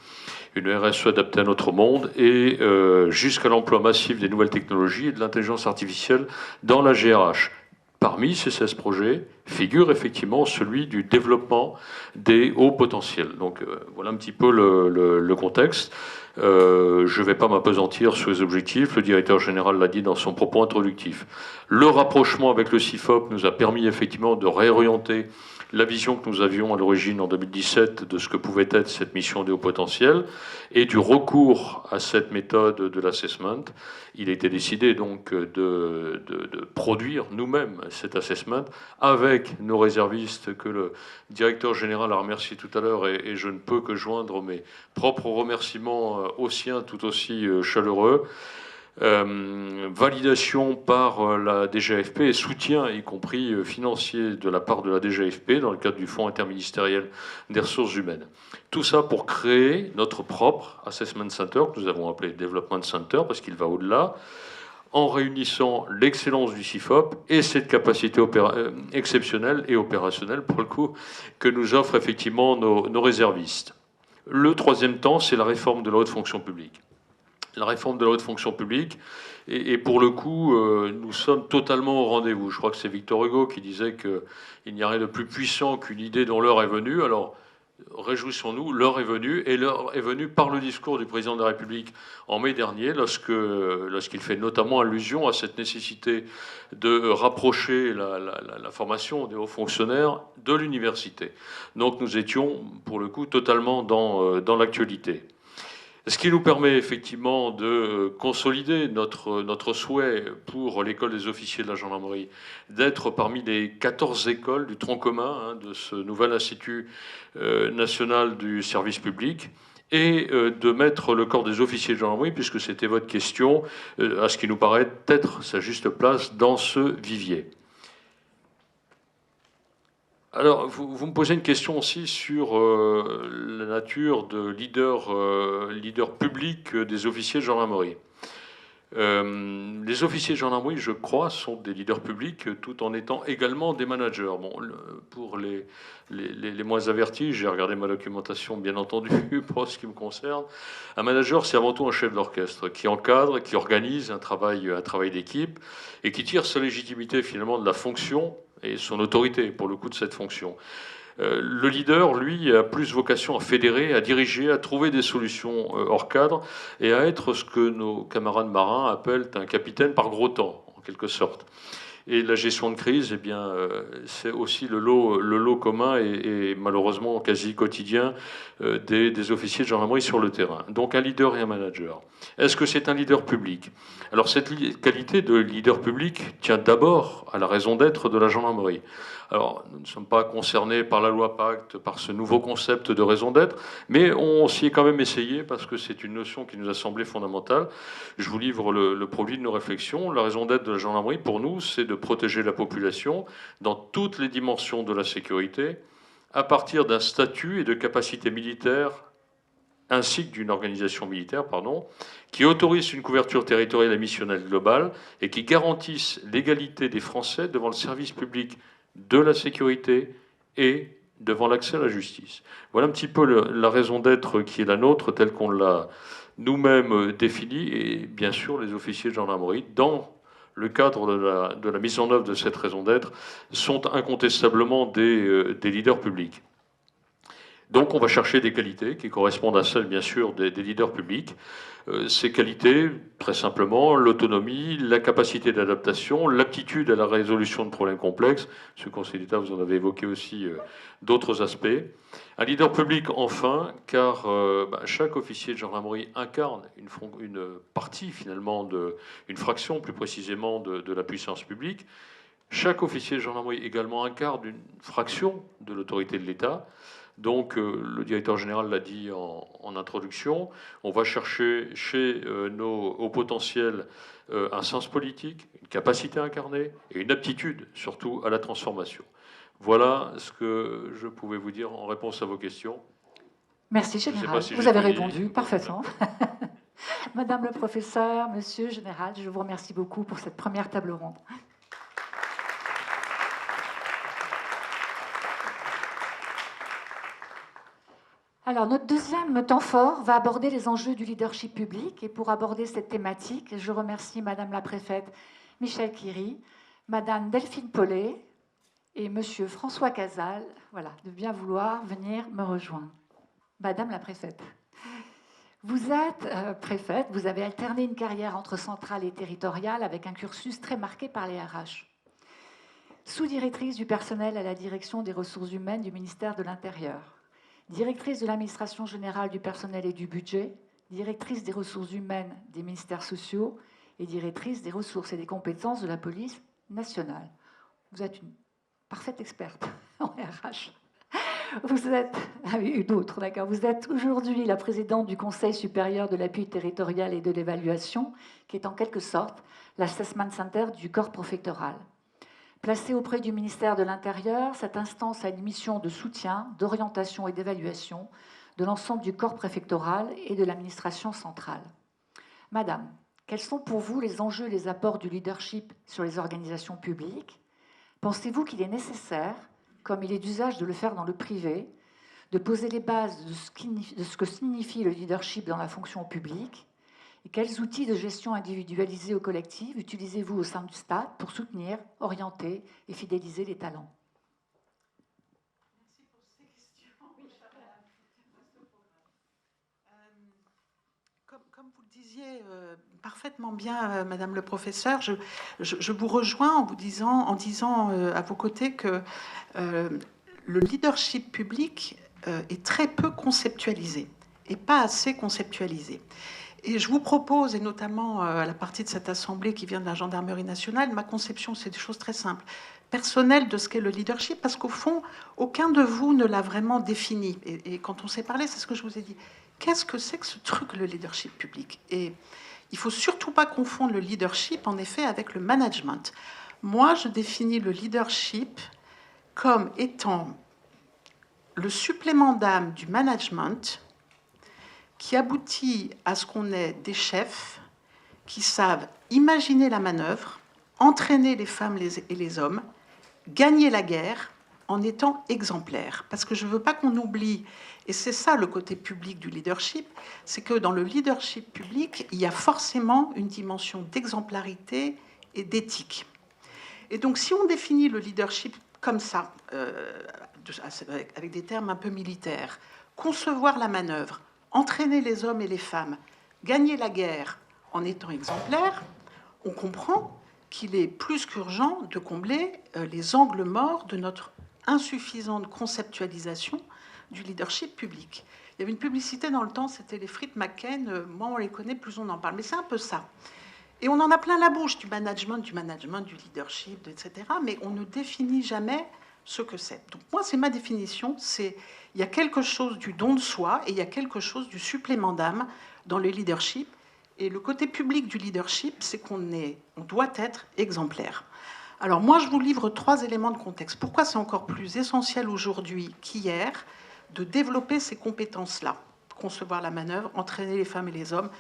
à notre monde, et jusqu'à l'emploi massif des nouvelles technologies et de l'intelligence artificielle dans la GRH. Parmi ces 16 projets figure effectivement celui du développement des hauts potentiels. Donc voilà un petit peu le contexte. Je ne vais pas m'appesantir sur les objectifs, le directeur général l'a dit dans son propos introductif. Le rapprochement avec le CIFOP nous a permis effectivement de réorienter la vision que nous avions à l'origine en 2017 de ce que pouvait être cette mission de haut potentiel et du recours à cette méthode de l'assessment. Il a été décidé donc de produire nous-mêmes cet assessment avec nos réservistes que le directeur général a remercié tout à l'heure et je ne peux que joindre mes propres remerciements aux siens tout aussi chaleureux. Validation par la DGAFP et soutien, y compris financier, de la part de la DGAFP dans le cadre du Fonds interministériel des ressources humaines. Tout ça pour créer notre propre Assessment Center, que nous avons appelé Development Center, parce qu'il va au-delà, en réunissant l'excellence du CIFOP et cette capacité exceptionnelle et opérationnelle, pour le coup, que nous offrent effectivement nos réservistes. Le troisième temps, c'est la réforme de la haute fonction publique. La réforme de la haute fonction publique, et pour le coup, nous sommes totalement au rendez-vous. Je crois que c'est Victor Hugo qui disait qu'il n'y a rien de plus puissant qu'une idée dont l'heure est venue. Alors, réjouissons-nous, l'heure est venue, et l'heure est venue par le discours du président de la République en mai dernier, lorsqu'il fait notamment allusion à cette nécessité de rapprocher la formation des hauts fonctionnaires de l'université. Donc nous étions, pour le coup, totalement dans l'actualité. Ce qui nous permet effectivement de consolider notre souhait pour l'école des officiers de la gendarmerie d'être parmi les 14 écoles du tronc commun de ce nouvel institut national du service public et de mettre le corps des officiers de gendarmerie, puisque c'était votre question, à ce qui nous paraît être sa juste place dans ce vivier. Alors, vous me posez une question aussi sur la nature de leader public des officiers de gendarmerie. Les officiers de gendarmerie, je crois, sont des leaders publics tout en étant également des managers. Bon, pour les moins avertis, j'ai regardé ma documentation, bien entendu, pour ce qui me concerne. Un manager, c'est avant tout un chef d'orchestre qui encadre, qui organise un travail d'équipe et qui tire sa légitimité finalement de la fonction et son autorité, pour le coup, de cette fonction. Le leader, lui, a plus vocation à fédérer, à diriger, à trouver des solutions hors cadre et à être ce que nos camarades marins appellent un capitaine par gros temps, en quelque sorte. Et la gestion de crise, eh bien, c'est aussi le lot commun et malheureusement quasi quotidien des officiers de gendarmerie sur le terrain. Donc un leader et un manager. Est-ce que c'est un leader public? Alors cette qualité de leader public tient d'abord à la raison d'être de la gendarmerie. Alors, nous ne sommes pas concernés par la loi Pacte, par ce nouveau concept de raison d'être, mais on s'y est quand même essayé parce que c'est une notion qui nous a semblé fondamentale. Je vous livre le produit de nos réflexions. La raison d'être de la gendarmerie, pour nous, c'est de protéger la population dans toutes les dimensions de la sécurité, à partir d'un statut et de capacités militaires, ainsi que d'une organisation militaire, qui autorise une couverture territoriale et missionnelle globale et qui garantisse l'égalité des Français devant le service public de la sécurité et devant l'accès à la justice. Voilà un petit peu la raison d'être qui est la nôtre, telle qu'on l'a nous-mêmes définie, et bien sûr les officiers de gendarmerie, dans le cadre de la mise en œuvre de cette raison d'être, sont incontestablement des leaders publics. Donc on va chercher des qualités qui correspondent à celles, bien sûr, des leaders publics. Ces qualités, très simplement, l'autonomie, la capacité d'adaptation, l'aptitude à la résolution de problèmes complexes. Monsieur le conseiller d'État, vous en avez évoqué aussi d'autres aspects. Un leader public, enfin, car chaque officier de gendarmerie incarne une partie, finalement, une fraction, plus précisément, de la puissance publique. Chaque officier de gendarmerie également incarne une fraction de l'autorité de l'État. Donc, le directeur général l'a dit en introduction, on va chercher chez nos hauts potentiels un sens politique, une capacité à incarner et une aptitude, surtout, à la transformation. Voilà ce que je pouvais vous dire en réponse à vos questions. Merci, Général. Vous avez répondu parfaitement. Madame le professeur, Monsieur le Général, je vous remercie beaucoup pour cette première table ronde. Alors, notre deuxième temps fort va aborder les enjeux du leadership public. Et pour aborder cette thématique, je remercie Madame la préfète Michèle Quiri, Madame Delphine Paulet et Monsieur François Casal, de bien vouloir venir me rejoindre. Madame la préfète, Vous êtes préfète, vous avez alterné une carrière entre centrale et territoriale avec un cursus très marqué par les RH. Sous-directrice du personnel à la direction des ressources humaines du ministère de l'Intérieur, directrice de l'administration générale du personnel et du budget, directrice des ressources humaines des ministères sociaux et directrice des ressources et des compétences de la police nationale. Vous êtes une parfaite experte en RH. Vous êtes, d'autres, d'accord. Vous êtes aujourd'hui la présidente du Conseil supérieur de l'appui territorial et de l'évaluation, qui est en quelque sorte l'assessment center du corps préfectoral. Placée auprès du ministère de l'Intérieur, cette instance a une mission de soutien, d'orientation et d'évaluation de l'ensemble du corps préfectoral et de l'administration centrale. Madame, quels sont pour vous les enjeux et les apports du leadership sur les organisations publiques? Pensez-vous qu'il est nécessaire, comme il est d'usage de le faire dans le privé, de poser les bases de ce que signifie le leadership dans la fonction publique? Et quels outils de gestion individualisés ou collective utilisez-vous au sein du Stade pour soutenir, orienter et fidéliser les talents? Merci pour ces questions. Comme vous le disiez parfaitement bien, Madame le professeur, je vous rejoins en disant à vos côtés que le leadership public est très peu conceptualisé et pas assez conceptualisé. Et je vous propose, et notamment à la partie de cette assemblée qui vient de la Gendarmerie nationale, ma conception, c'est des choses très simples, personnelles de ce qu'est le leadership, parce qu'au fond, aucun de vous ne l'a vraiment défini. Et quand on s'est parlé, c'est ce que je vous ai dit. Qu'est-ce que c'est que ce truc, le leadership public? Et il ne faut surtout pas confondre le leadership, en effet, avec le management. Moi, je définis le leadership comme étant le supplément d'âme du management qui aboutit à ce qu'on ait des chefs qui savent imaginer la manœuvre, entraîner les femmes et les hommes, gagner la guerre en étant exemplaires. Parce que je ne veux pas qu'on oublie, et c'est ça le côté public du leadership, c'est que dans le leadership public, il y a forcément une dimension d'exemplarité et d'éthique. Et donc si on définit le leadership comme ça, avec des termes un peu militaires, concevoir la manœuvre, entraîner les hommes et les femmes, gagner la guerre en étant exemplaire, on comprend qu'il est plus qu'urgent de combler les angles morts de notre insuffisante conceptualisation du leadership public. Il y avait une publicité dans le temps, c'était les frites McCain, moins on les connaît, plus on en parle. Mais c'est un peu ça. Et on en a plein la bouche, du management, du leadership, etc. Mais on ne définit jamais ce que c'est. Donc moi, c'est ma définition, c'est il y a quelque chose du don de soi et il y a quelque chose du supplément d'âme dans le leadership. Et le côté public du leadership, c'est qu'on doit être exemplaire. Alors moi, je vous livre 3 éléments de contexte. Pourquoi c'est encore plus essentiel aujourd'hui qu'hier de développer ces compétences-là? Concevoir la manœuvre, entraîner les femmes et les hommes,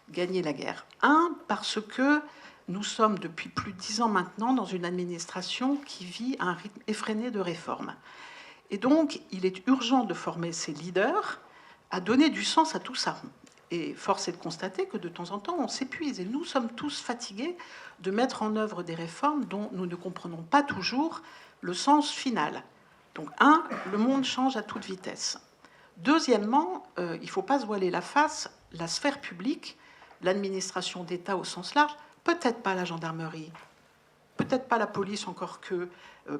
gagner la guerre. 1, parce que nous sommes depuis plus de 10 ans maintenant dans une administration qui vit un rythme effréné de réformes. Et donc, il est urgent de former ces leaders à donner du sens à tout ça. Et force est de constater que de temps en temps, on s'épuise. Et nous sommes tous fatigués de mettre en œuvre des réformes dont nous ne comprenons pas toujours le sens final. Donc, 1, le monde change à toute vitesse. Deuxièmement, il ne faut pas se voiler la face, la sphère publique, l'administration d'État au sens large, peut-être pas la gendarmerie, peut-être pas la police encore que,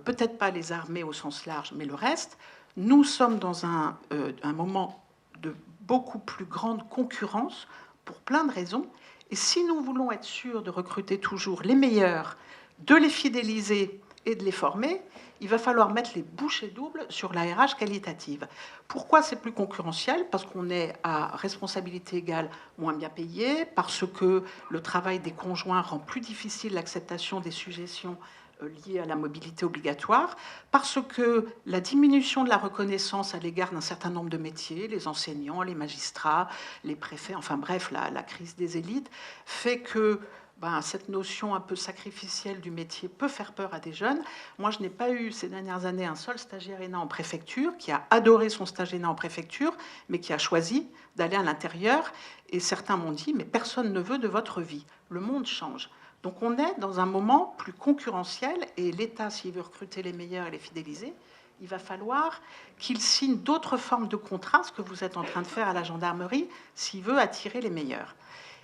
peut-être pas les armées au sens large, mais le reste, nous sommes dans un moment de beaucoup plus grande concurrence pour plein de raisons. Et si nous voulons être sûrs de recruter toujours les meilleurs, de les fidéliser et de les former, il va falloir mettre les bouchées doubles sur la RH qualitative. Pourquoi c'est plus concurrentiel? Parce qu'on est à responsabilité égale moins bien payé, parce que le travail des conjoints rend plus difficile l'acceptation des sujétions liées à la mobilité obligatoire, parce que la diminution de la reconnaissance à l'égard d'un certain nombre de métiers, les enseignants, les magistrats, les préfets, enfin bref, la crise des élites, fait que cette notion un peu sacrificielle du métier peut faire peur à des jeunes. Moi, je n'ai pas eu ces dernières années un seul stagiaire ENA en préfecture qui a adoré son stage ENA en préfecture, mais qui a choisi d'aller à l'intérieur. Et certains m'ont dit, mais personne ne veut de votre vie. Le monde change. Donc on est dans un moment plus concurrentiel et l'État, s'il veut recruter les meilleurs et les fidéliser, il va falloir qu'il signe d'autres formes de contrats, ce que vous êtes en train de faire à la gendarmerie, s'il veut attirer les meilleurs.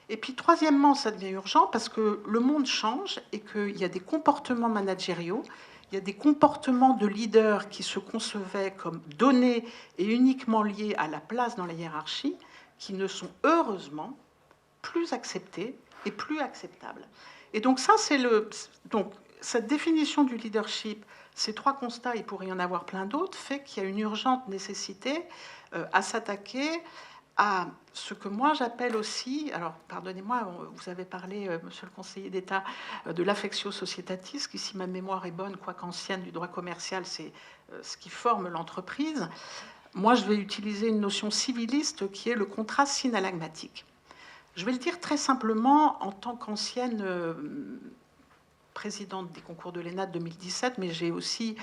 Et puis, troisièmement, ça devient urgent parce que le monde change et qu'il y a des comportements managériaux, il y a des comportements de leaders qui se concevaient comme donnés et uniquement liés à la place dans la hiérarchie, qui ne sont heureusement plus acceptés et plus acceptables. Et donc ça, c'est donc cette définition du leadership, ces trois constats, il pourrait y en avoir plein d'autres, fait qu'il y a une urgente nécessité à s'attaquer à ce que moi j'appelle aussi, alors pardonnez-moi, vous avez parlé, monsieur le conseiller d'État, de l'affectio societatis, qui, si ma mémoire est bonne, quoique ancienne, du droit commercial, c'est ce qui forme l'entreprise. Moi, je vais utiliser une notion civiliste qui est le contrat synalagmatique. Je vais le dire très simplement en tant qu'ancienne présidente des concours de l'ENA de 2017, mais j'ai aussi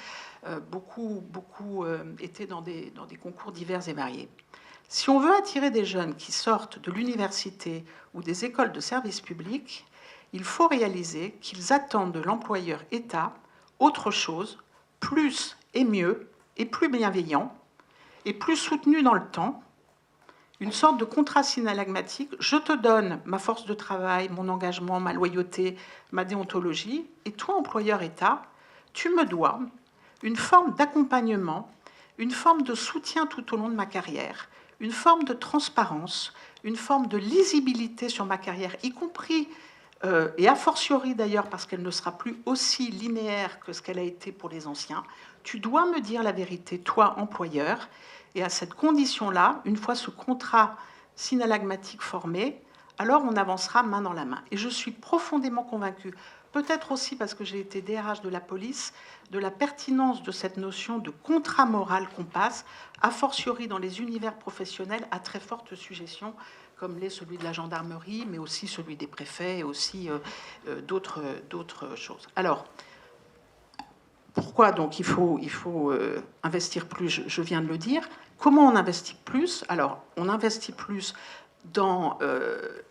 beaucoup été dans des concours divers et variés. Si on veut attirer des jeunes qui sortent de l'université ou des écoles de service public, il faut réaliser qu'ils attendent de l'employeur État autre chose, plus et mieux, et plus bienveillant, et plus soutenu dans le temps, une sorte de contrat synalagmatique. Je te donne ma force de travail, mon engagement, ma loyauté, ma déontologie, et toi, employeur État, tu me dois une forme d'accompagnement, une forme de soutien tout au long de ma carrière, une forme de transparence, une forme de lisibilité sur ma carrière, y compris, et a fortiori d'ailleurs, parce qu'elle ne sera plus aussi linéaire que ce qu'elle a été pour les anciens. Tu dois me dire la vérité, toi, employeur, et à cette condition-là, une fois ce contrat synalagmatique formé, alors on avancera main dans la main. Et je suis profondément convaincue, peut-être aussi parce que j'ai été DRH de la police, de la pertinence de cette notion de contrat moral qu'on passe, a fortiori dans les univers professionnels à très forte suggestion, comme l'est celui de la gendarmerie, mais aussi celui des préfets, et aussi d'autres choses. Alors, pourquoi donc il faut investir plus? Je viens de le dire. Comment on investit plus? Alors, on investit plus dans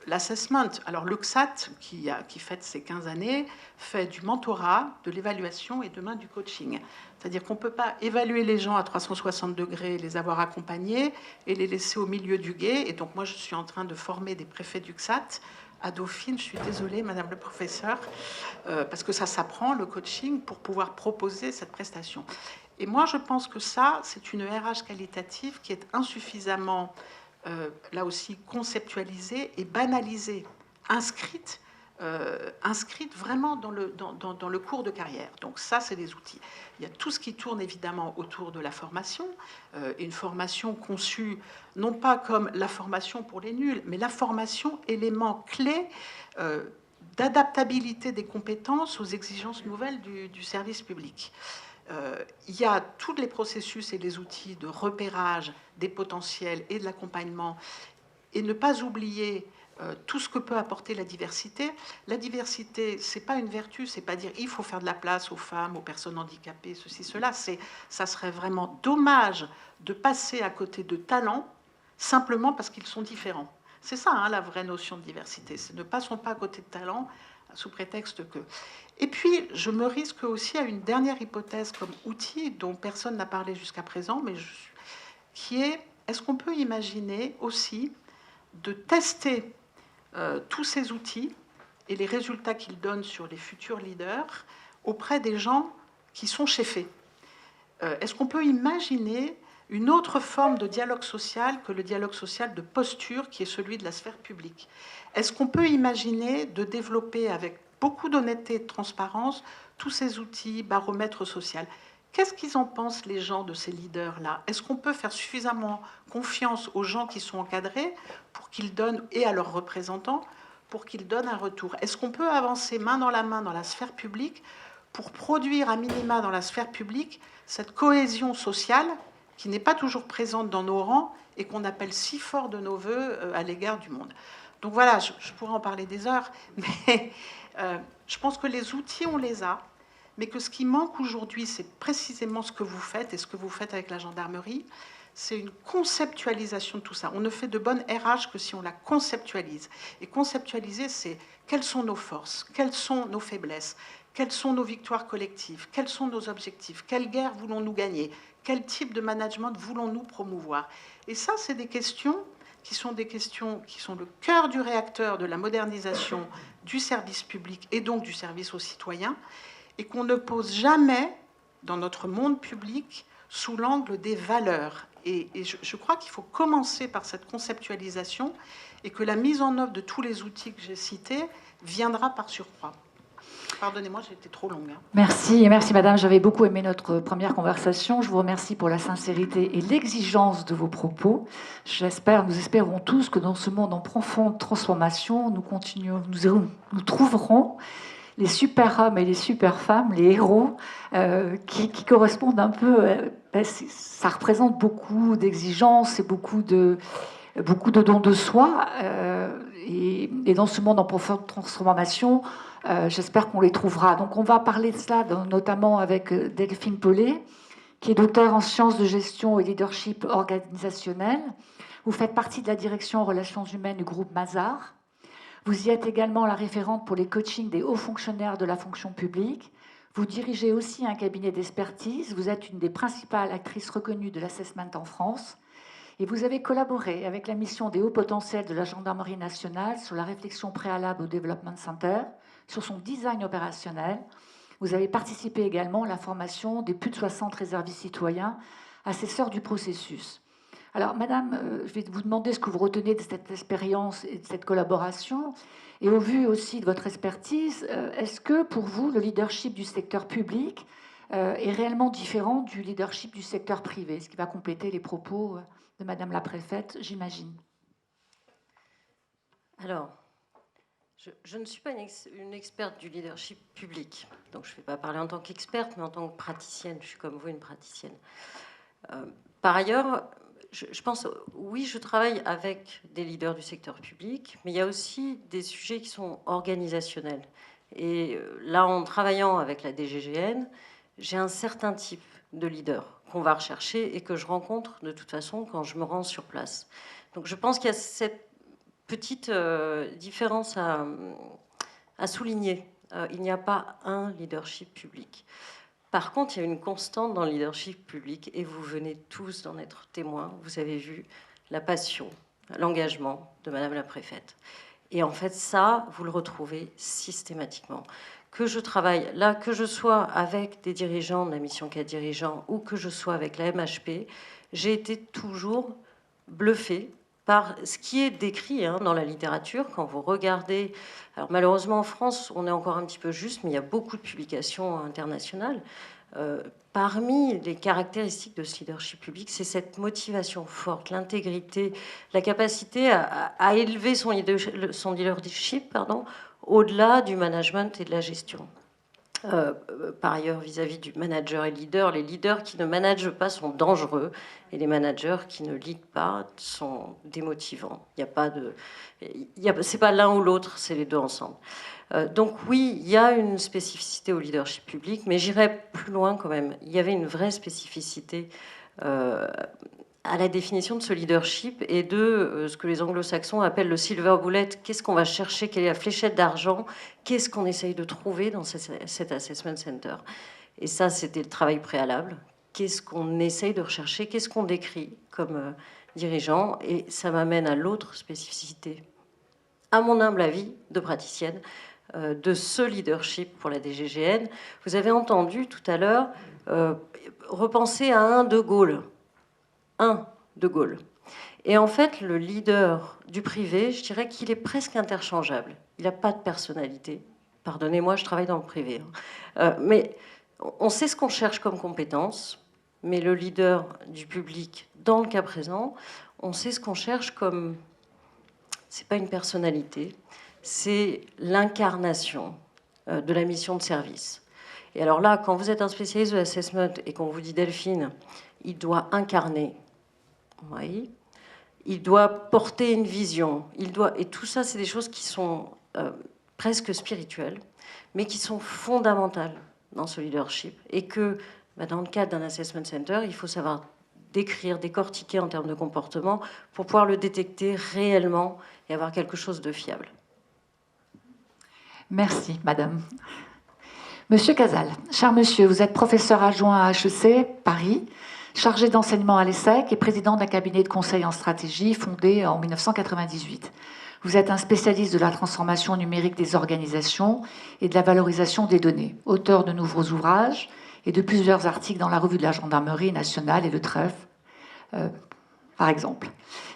l'assessment. Alors, l'UXAT, qui fête ses 15 années, fait du mentorat, de l'évaluation et demain du coaching. C'est-à-dire qu'on ne peut pas évaluer les gens à 360 degrés, les avoir accompagnés et les laisser au milieu du gué. Et donc, moi, je suis en train de former des préfets d'UXAT à Dauphine. Je suis désolée, madame le professeur, parce que ça s'apprend, le coaching, pour pouvoir proposer cette prestation. Et moi, je pense que ça, c'est une RH qualitative qui est insuffisamment, là aussi, conceptualisée et banalisée, inscrite vraiment dans le cours de carrière. Donc ça, c'est des outils. Il y a tout ce qui tourne évidemment autour de la formation, une formation conçue non pas comme la formation pour les nuls, mais la formation élément clé d'adaptabilité des compétences aux exigences nouvelles du service public. Il y a tous les processus et les outils de repérage des potentiels et de l'accompagnement, et ne pas oublier tout ce que peut apporter la diversité. La diversité, c'est pas une vertu, c'est pas dire il faut faire de la place aux femmes, aux personnes handicapées, ceci, cela. Ça serait vraiment dommage de passer à côté de talents simplement parce qu'ils sont différents. C'est ça, hein, la vraie notion de diversité. Ne passons pas à côté de talents sous prétexte que... Et puis, je me risque aussi à une dernière hypothèse comme outil dont personne n'a parlé jusqu'à présent, mais qui est, est-ce qu'on peut imaginer aussi de tester tous ces outils et les résultats qu'ils donnent sur les futurs leaders auprès des gens qui sont cheffés? Est-ce qu'on peut imaginer une autre forme de dialogue social que le dialogue social de posture qui est celui de la sphère publique? Est-ce qu'on peut imaginer de développer avec beaucoup d'honnêteté et de transparence tous ces outils, baromètre social? Qu'est-ce qu'ils en pensent, les gens de ces leaders-là? Est-ce qu'on peut faire suffisamment confiance aux gens qui sont encadrés pour qu'ils donnent, et à leurs représentants, pour qu'ils donnent un retour? Est-ce qu'on peut avancer main dans la sphère publique pour produire à minima dans la sphère publique cette cohésion sociale qui n'est pas toujours présente dans nos rangs et qu'on appelle si fort de nos voeux à l'égard du monde? Donc voilà, je pourrais en parler des heures, mais je pense que les outils, on les a, mais que ce qui manque aujourd'hui, c'est précisément ce que vous faites, et ce que vous faites avec la gendarmerie, c'est une conceptualisation de tout ça. On ne fait de bonne RH que si on la conceptualise. Et conceptualiser, c'est quelles sont nos forces, quelles sont nos faiblesses, Quelles sont nos victoires collectives? Quels sont nos objectifs? Quelle guerre voulons-nous gagner? Quel type de management voulons-nous promouvoir? Et ça, c'est des questions qui sont le cœur du réacteur de la modernisation du service public et donc du service aux citoyens, et qu'on ne pose jamais dans notre monde public sous l'angle des valeurs. Et je crois qu'il faut commencer par cette conceptualisation et que la mise en œuvre de tous les outils que j'ai cités viendra par surcroît. Pardonnez-moi, j'ai été trop longue. Merci, et merci madame. J'avais beaucoup aimé notre première conversation. Je vous remercie pour la sincérité et l'exigence de vos propos. Nous espérons tous que dans ce monde en profonde transformation, nous trouverons les super hommes et les super femmes, les héros, qui correspondent un peu. Ça représente beaucoup d'exigences et beaucoup de dons de soi. Et dans ce monde en profonde transformation, j'espère qu'on les trouvera. Donc on va parler de cela notamment avec Delphine Paulet, qui est docteur en sciences de gestion et leadership organisationnel. Vous faites partie de la direction relations humaines du groupe Mazars. Vous y êtes également la référente pour les coachings des hauts fonctionnaires de la fonction publique. Vous dirigez aussi un cabinet d'expertise. Vous êtes une des principales actrices reconnues de l'assessment en France. Et vous avez collaboré avec la mission des hauts potentiels de la Gendarmerie nationale sur la réflexion préalable au Development Center, sur son design opérationnel. Vous avez participé également à la formation des plus de 60 réservistes citoyens, assesseurs du processus. Alors, madame, je vais vous demander ce que vous retenez de cette expérience et de cette collaboration. Et au vu aussi de votre expertise, est-ce que pour vous, le leadership du secteur public est réellement différent du leadership du secteur privé? Ce qui va compléter les propos de madame la préfète, j'imagine. Alors, je ne suis pas une experte du leadership public. Donc, je ne vais pas parler en tant qu'experte, mais en tant que praticienne. Je suis comme vous, une praticienne. Par ailleurs, je pense, oui, je travaille avec des leaders du secteur public, mais il y a aussi des sujets qui sont organisationnels. Et là, en travaillant avec la DGGN, j'ai un certain type de leader qu'on va rechercher et que je rencontre de toute façon quand je me rends sur place. Donc je pense qu'il y a cette petite différence à souligner. Il n'y a pas un leadership public. Par contre, il y a une constante dans le leadership public, et vous venez tous d'en être témoins. Vous avez vu la passion, l'engagement de Madame la préfète. Et en fait, ça, vous le retrouvez systématiquement. Que je travaille là, que je sois avec des dirigeants de la mission 4 dirigeants ou que je sois avec la MHP, j'ai été toujours bluffée par ce qui est décrit dans la littérature. Quand vous regardez, alors malheureusement en France, on est encore un petit peu juste, mais il y a beaucoup de publications internationales. Parmi les caractéristiques de ce leadership public, c'est cette motivation forte, l'intégrité, la capacité à élever son leadership au-delà du management et de la gestion. Par ailleurs, vis-à-vis du manager et leader, les leaders qui ne managent pas sont dangereux et les managers qui ne leadent pas sont démotivants. C'est pas l'un ou l'autre, c'est les deux ensemble. Donc oui, il y a une spécificité au leadership public, mais j'irais plus loin quand même. Il y avait une vraie spécificité à la définition de ce leadership et de ce que les anglo-saxons appellent le silver bullet. Qu'est-ce qu'on va chercher? Quelle est la fléchette d'argent? Qu'est-ce qu'on essaye de trouver dans cet assessment center? Et ça, c'était le travail préalable. Qu'est-ce qu'on essaye de rechercher? Qu'est-ce qu'on décrit comme dirigeant? Et ça m'amène à l'autre spécificité, à mon humble avis de praticienne, de ce leadership pour la DGGN. Vous avez entendu tout à l'heure repenser à un De Gaulle. De Gaulle. Et en fait, le leader du privé, je dirais qu'il est presque interchangeable. Il n'a pas de personnalité. Pardonnez-moi, je travaille dans le privé. Mais on sait ce qu'on cherche comme compétence, mais le leader du public, dans le cas présent, on sait ce qu'on cherche comme... C'est pas une personnalité, c'est l'incarnation de la mission de service. Et alors là, quand vous êtes un spécialiste de l'assessment et qu'on vous dit Delphine, il doit incarner, oui, il doit porter une vision, et tout ça, c'est des choses qui sont presque spirituelles, mais qui sont fondamentales dans ce leadership. Et que, dans le cadre d'un assessment center, il faut savoir décrire, décortiquer en termes de comportement pour pouvoir le détecter réellement et avoir quelque chose de fiable. Merci, madame. Monsieur Casal, cher monsieur, vous êtes professeur adjoint à HEC, Paris, chargé d'enseignement à l'ESSEC et président d'un cabinet de conseil en stratégie fondé en 1998. Vous êtes un spécialiste de la transformation numérique des organisations et de la valorisation des données, auteur de nombreux ouvrages et de plusieurs articles dans la revue de la Gendarmerie nationale et le Trèfle, par exemple.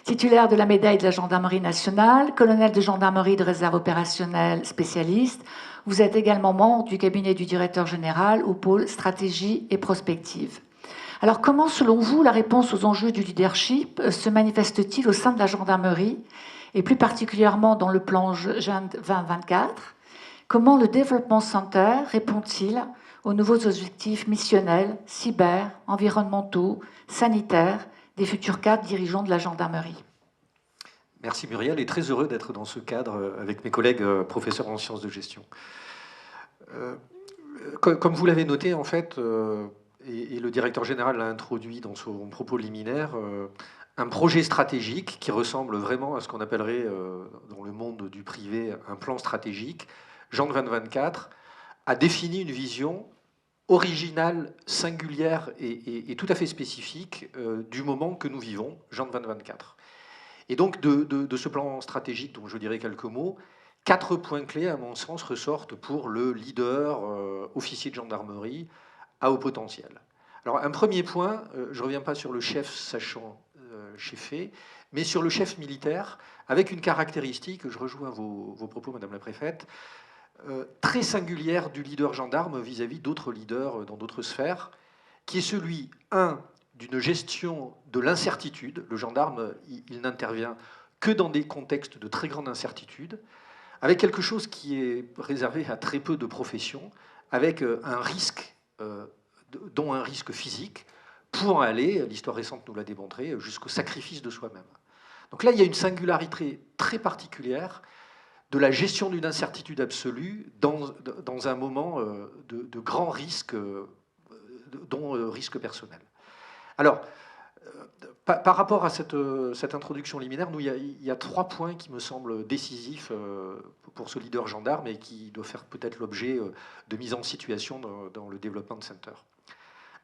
Titulaire de la médaille de la Gendarmerie nationale, colonel de gendarmerie de réserve opérationnelle spécialiste, vous êtes également membre du cabinet du directeur général au pôle stratégie et prospective. Alors comment, selon vous, la réponse aux enjeux du leadership se manifeste-t-il au sein de la gendarmerie et plus particulièrement dans le plan Jeune 2024 ? Comment le Development Center répond-il aux nouveaux objectifs missionnels, cyber, environnementaux, sanitaires des futurs cadres dirigeants de la gendarmerie? Merci Muriel, et très heureux d'être dans ce cadre avec mes collègues professeurs en sciences de gestion. Comme vous l'avez noté, en fait, et le directeur général l'a introduit dans son propos liminaire, un projet stratégique qui ressemble vraiment à ce qu'on appellerait dans le monde du privé un plan stratégique, Jean 2024, a défini une vision originale, singulière et tout à fait spécifique du moment que nous vivons, Jean 2024. Et donc de ce plan stratégique, dont je dirais quelques mots, 4 points clés, à mon sens, ressortent pour le leader officier de gendarmerie à haut potentiel. Alors un premier point, je ne reviens pas sur le chef sachant cheffer, mais sur le chef militaire, avec une caractéristique, je rejoins vos propos, Madame la Préfète, très singulière du leader gendarme vis-à-vis d'autres leaders dans d'autres sphères, qui est celui, d'une gestion de l'incertitude. Le gendarme, il n'intervient que dans des contextes de très grande incertitude, avec quelque chose qui est réservé à très peu de professions, avec un risque, dont un risque physique, pour aller, l'histoire récente nous l'a démontré, jusqu'au sacrifice de soi-même. Donc là, il y a une singularité très particulière de la gestion d'une incertitude absolue dans un moment de grand risque, dont risque personnel. Alors, par rapport à cette introduction liminaire, nous, il y a 3 points qui me semblent décisifs pour ce leader gendarme et qui doivent faire peut-être l'objet de mise en situation dans le Development Center.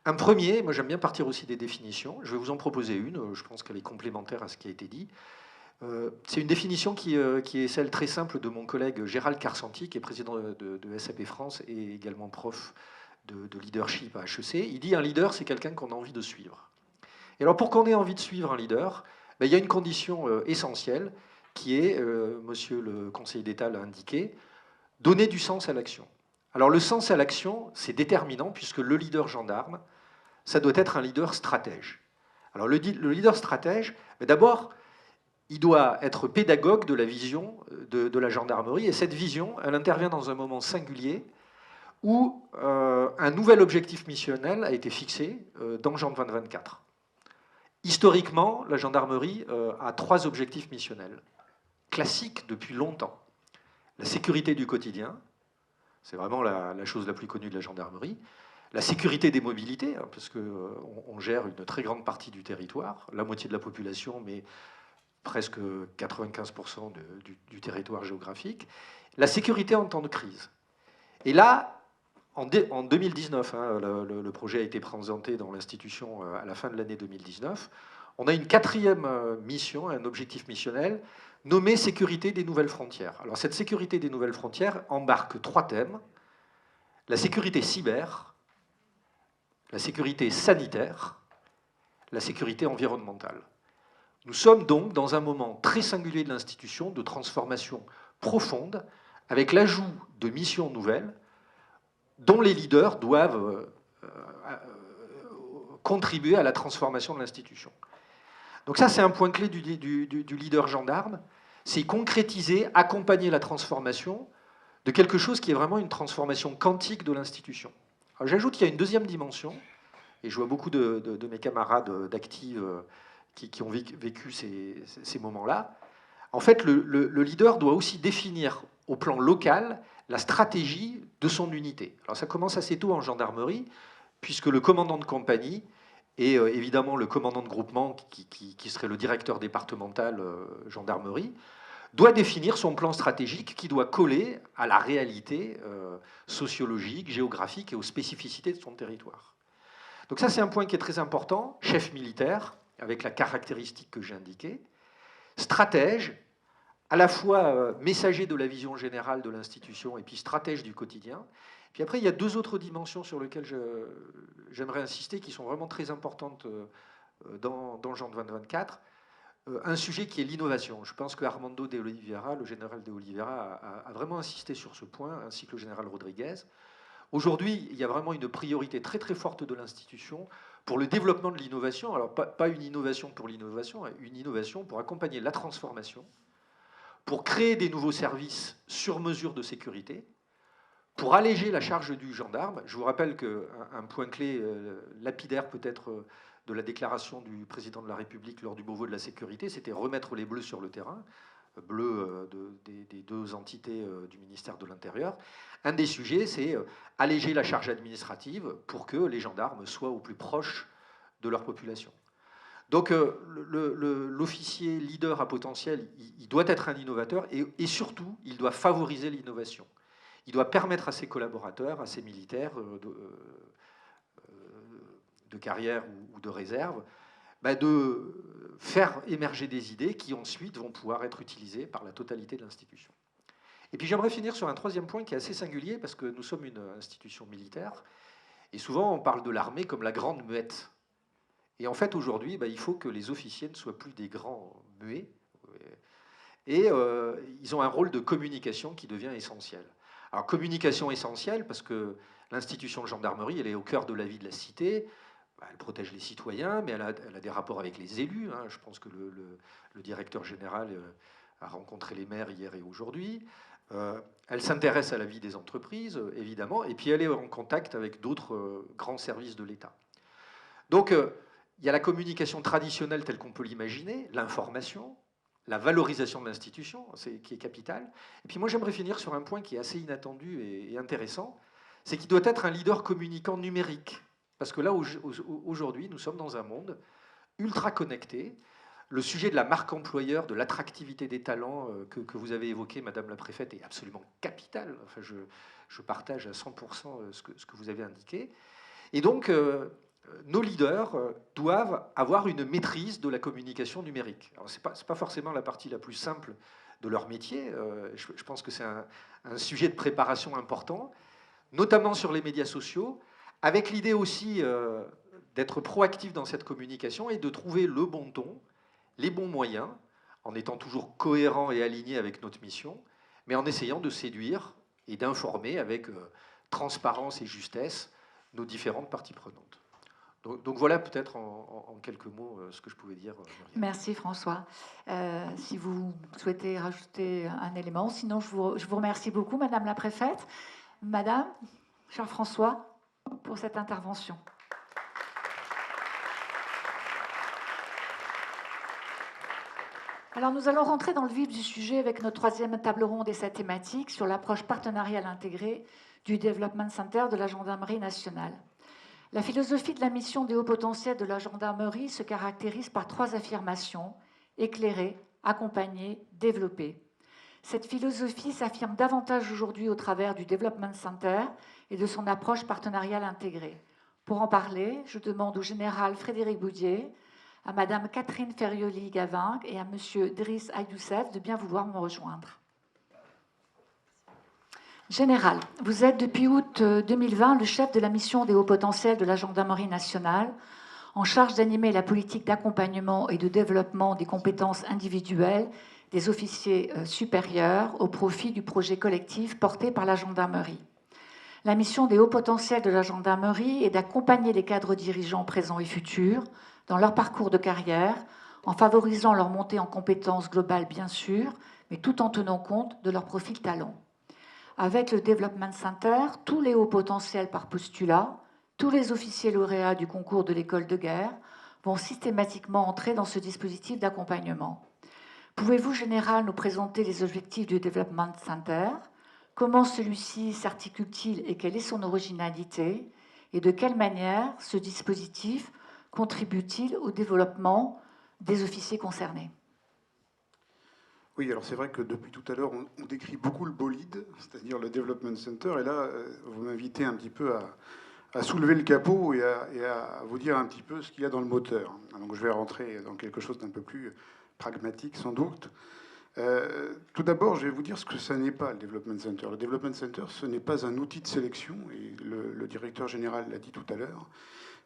Un premier, moi j'aime bien partir aussi des définitions, je vais vous en proposer une, je pense qu'elle est complémentaire à ce qui a été dit. C'est une définition qui est celle très simple de mon collègue Gérald Carsanti, qui est président de SAP France et également prof de leadership à HEC. Il dit un leader, c'est quelqu'un qu'on a envie de suivre. Et alors pour qu'on ait envie de suivre un leader, il y a une condition essentielle qui est, monsieur le conseiller d'État l'a indiqué, donner du sens à l'action. Alors le sens à l'action, c'est déterminant puisque le leader gendarme, ça doit être un leader stratège. Alors le leader stratège, d'abord, il doit être pédagogue de la vision de la gendarmerie, et cette vision, elle intervient dans un moment singulier où un nouvel objectif missionnel a été fixé dans Jean 2024. Historiquement, la gendarmerie a 3 objectifs missionnels, classiques depuis longtemps. La sécurité du quotidien, c'est vraiment la chose la plus connue de la gendarmerie. La sécurité des mobilités, hein, parce qu'on gère une très grande partie du territoire, la moitié de la population, mais presque 95% du territoire géographique. La sécurité en temps de crise. Et là, en 2019, hein, le projet a été présenté dans l'institution à la fin de l'année 2019, on a une 4e mission, un objectif missionnel, nommé sécurité des nouvelles frontières. Alors cette sécurité des nouvelles frontières embarque 3 thèmes, la sécurité cyber, la sécurité sanitaire, la sécurité environnementale. Nous sommes donc dans un moment très singulier de l'institution, de transformation profonde, avec l'ajout de missions nouvelles dont les leaders doivent contribuer à la transformation de l'institution. Donc ça, c'est un point clé du leader gendarme, c'est concrétiser, accompagner la transformation de quelque chose qui est vraiment une transformation quantique de l'institution. J'ajoute qu'il y a une 2e dimension, et je vois beaucoup de mes camarades d'active qui ont vécu ces moments-là. En fait, le leader doit aussi définir au plan local la stratégie de son unité. Alors ça commence assez tôt en gendarmerie, puisque le commandant de compagnie et évidemment le commandant de groupement, qui serait le directeur départemental gendarmerie, doit définir son plan stratégique qui doit coller à la réalité sociologique, géographique et aux spécificités de son territoire. Donc ça, c'est un point qui est très important. Chef militaire, avec la caractéristique que j'ai indiquée. Stratège, à la fois messager de la vision générale de l'institution et puis stratège du quotidien. Puis après, il y a deux autres dimensions sur lesquelles j'aimerais insister, qui sont vraiment très importantes dans le Jean 2024. Un sujet qui est l'innovation. Je pense que Armando de Oliveira, le général de Oliveira, a vraiment insisté sur ce point, ainsi que le général Rodriguez. Aujourd'hui, il y a vraiment une priorité très très forte de l'institution pour le développement de l'innovation. Alors pas une innovation pour l'innovation, une innovation pour accompagner la transformation, pour créer des nouveaux services sur mesure de sécurité, pour alléger la charge du gendarme. Je vous rappelle qu'un point clé lapidaire peut-être de la déclaration du président de la République lors du Beauvau de la sécurité, c'était remettre les bleus sur le terrain, bleus des deux entités du ministère de l'Intérieur. Un des sujets, c'est alléger la charge administrative pour que les gendarmes soient au plus proche de leur population. Donc l'officier leader à potentiel, il doit être un innovateur et surtout, il doit favoriser l'innovation. Il doit permettre à ses collaborateurs, à ses militaires de carrière ou de réserve, de faire émerger des idées qui ensuite vont pouvoir être utilisées par la totalité de l'institution. Et puis j'aimerais finir sur un troisième point qui est assez singulier parce que nous sommes une institution militaire et souvent on parle de l'armée comme la grande muette. Et en fait aujourd'hui, il faut que les officiers ne soient plus des grands muets et ils ont un rôle de communication qui devient essentiel. Alors communication essentielle parce que l'institution de gendarmerie, elle est au cœur de la vie de la cité. Elle protège les citoyens, mais elle a des rapports avec les élus. Je pense que le directeur général a rencontré les maires hier et aujourd'hui. Elle s'intéresse à la vie des entreprises, évidemment, et puis elle est en contact avec d'autres grands services de l'État. Donc, il y a la communication traditionnelle telle qu'on peut l'imaginer, l'information, la valorisation de l'institution, qui est capitale. Et puis moi, j'aimerais finir sur un point qui est assez inattendu et intéressant, c'est qu'il doit être un leader communicant numérique. Parce que là, aujourd'hui, nous sommes dans un monde ultra connecté. Le sujet de la marque employeur, de l'attractivité des talents que vous avez évoqué, Madame la Préfète, est absolument capital. Enfin, je partage à 100% ce que vous avez indiqué. Et donc, nos leaders doivent avoir une maîtrise de la communication numérique. Alors, ce n'est pas forcément la partie la plus simple de leur métier. Je pense que c'est un sujet de préparation important, notamment sur les médias sociaux, avec l'idée aussi d'être proactif dans cette communication et de trouver le bon ton, les bons moyens, en étant toujours cohérent et aligné avec notre mission, mais en essayant de séduire et d'informer avec transparence et justesse nos différentes parties prenantes. Donc voilà peut-être en quelques mots ce que je pouvais dire. Merci François. Si vous souhaitez rajouter un élément, sinon je vous remercie beaucoup, Madame la Préfète. Madame, cher François, pour cette intervention. Alors nous allons rentrer dans le vif du sujet avec notre troisième table ronde et sa thématique sur l'approche partenariale intégrée du Development Center de la Gendarmerie nationale. La philosophie de la mission des hauts potentiels de la gendarmerie se caractérise par trois affirmations: éclairer, accompagner, développer. Cette philosophie s'affirme davantage aujourd'hui au travers du Development Center et de son approche partenariale intégrée. Pour en parler, je demande au général Frédéric Boudier, à Madame Catherine Ferrioli-Gavin et à Monsieur Driss Aïdoussef de bien vouloir me rejoindre. Général, vous êtes depuis août 2020 le chef de la mission des hauts potentiels de la Gendarmerie nationale, en charge d'animer la politique d'accompagnement et de développement des compétences individuelles des officiers supérieurs au profit du projet collectif porté par la gendarmerie. La mission des hauts potentiels de la gendarmerie est d'accompagner les cadres dirigeants présents et futurs dans leur parcours de carrière, en favorisant leur montée en compétences globales bien sûr, mais tout en tenant compte de leur profil talent. Avec le Development Center, tous les hauts potentiels par postulat, tous les officiers lauréats du concours de l'école de guerre vont systématiquement entrer dans ce dispositif d'accompagnement. Pouvez-vous, Général, nous présenter les objectifs du Development Center? Comment celui-ci s'articule-t-il et quelle est son originalité? Et de quelle manière ce dispositif contribue-t-il au développement des officiers concernés? Oui, alors c'est vrai que depuis tout à l'heure, on décrit beaucoup le bolide, c'est-à-dire le Development Center, et là, vous m'invitez un petit peu à soulever le capot et à vous dire un petit peu ce qu'il y a dans le moteur. Donc je vais rentrer dans quelque chose d'un peu plus pragmatique, sans doute. Tout d'abord, je vais vous dire ce que ça n'est pas, le Development Center. Le Development Center, ce n'est pas un outil de sélection, et le directeur général l'a dit tout à l'heure.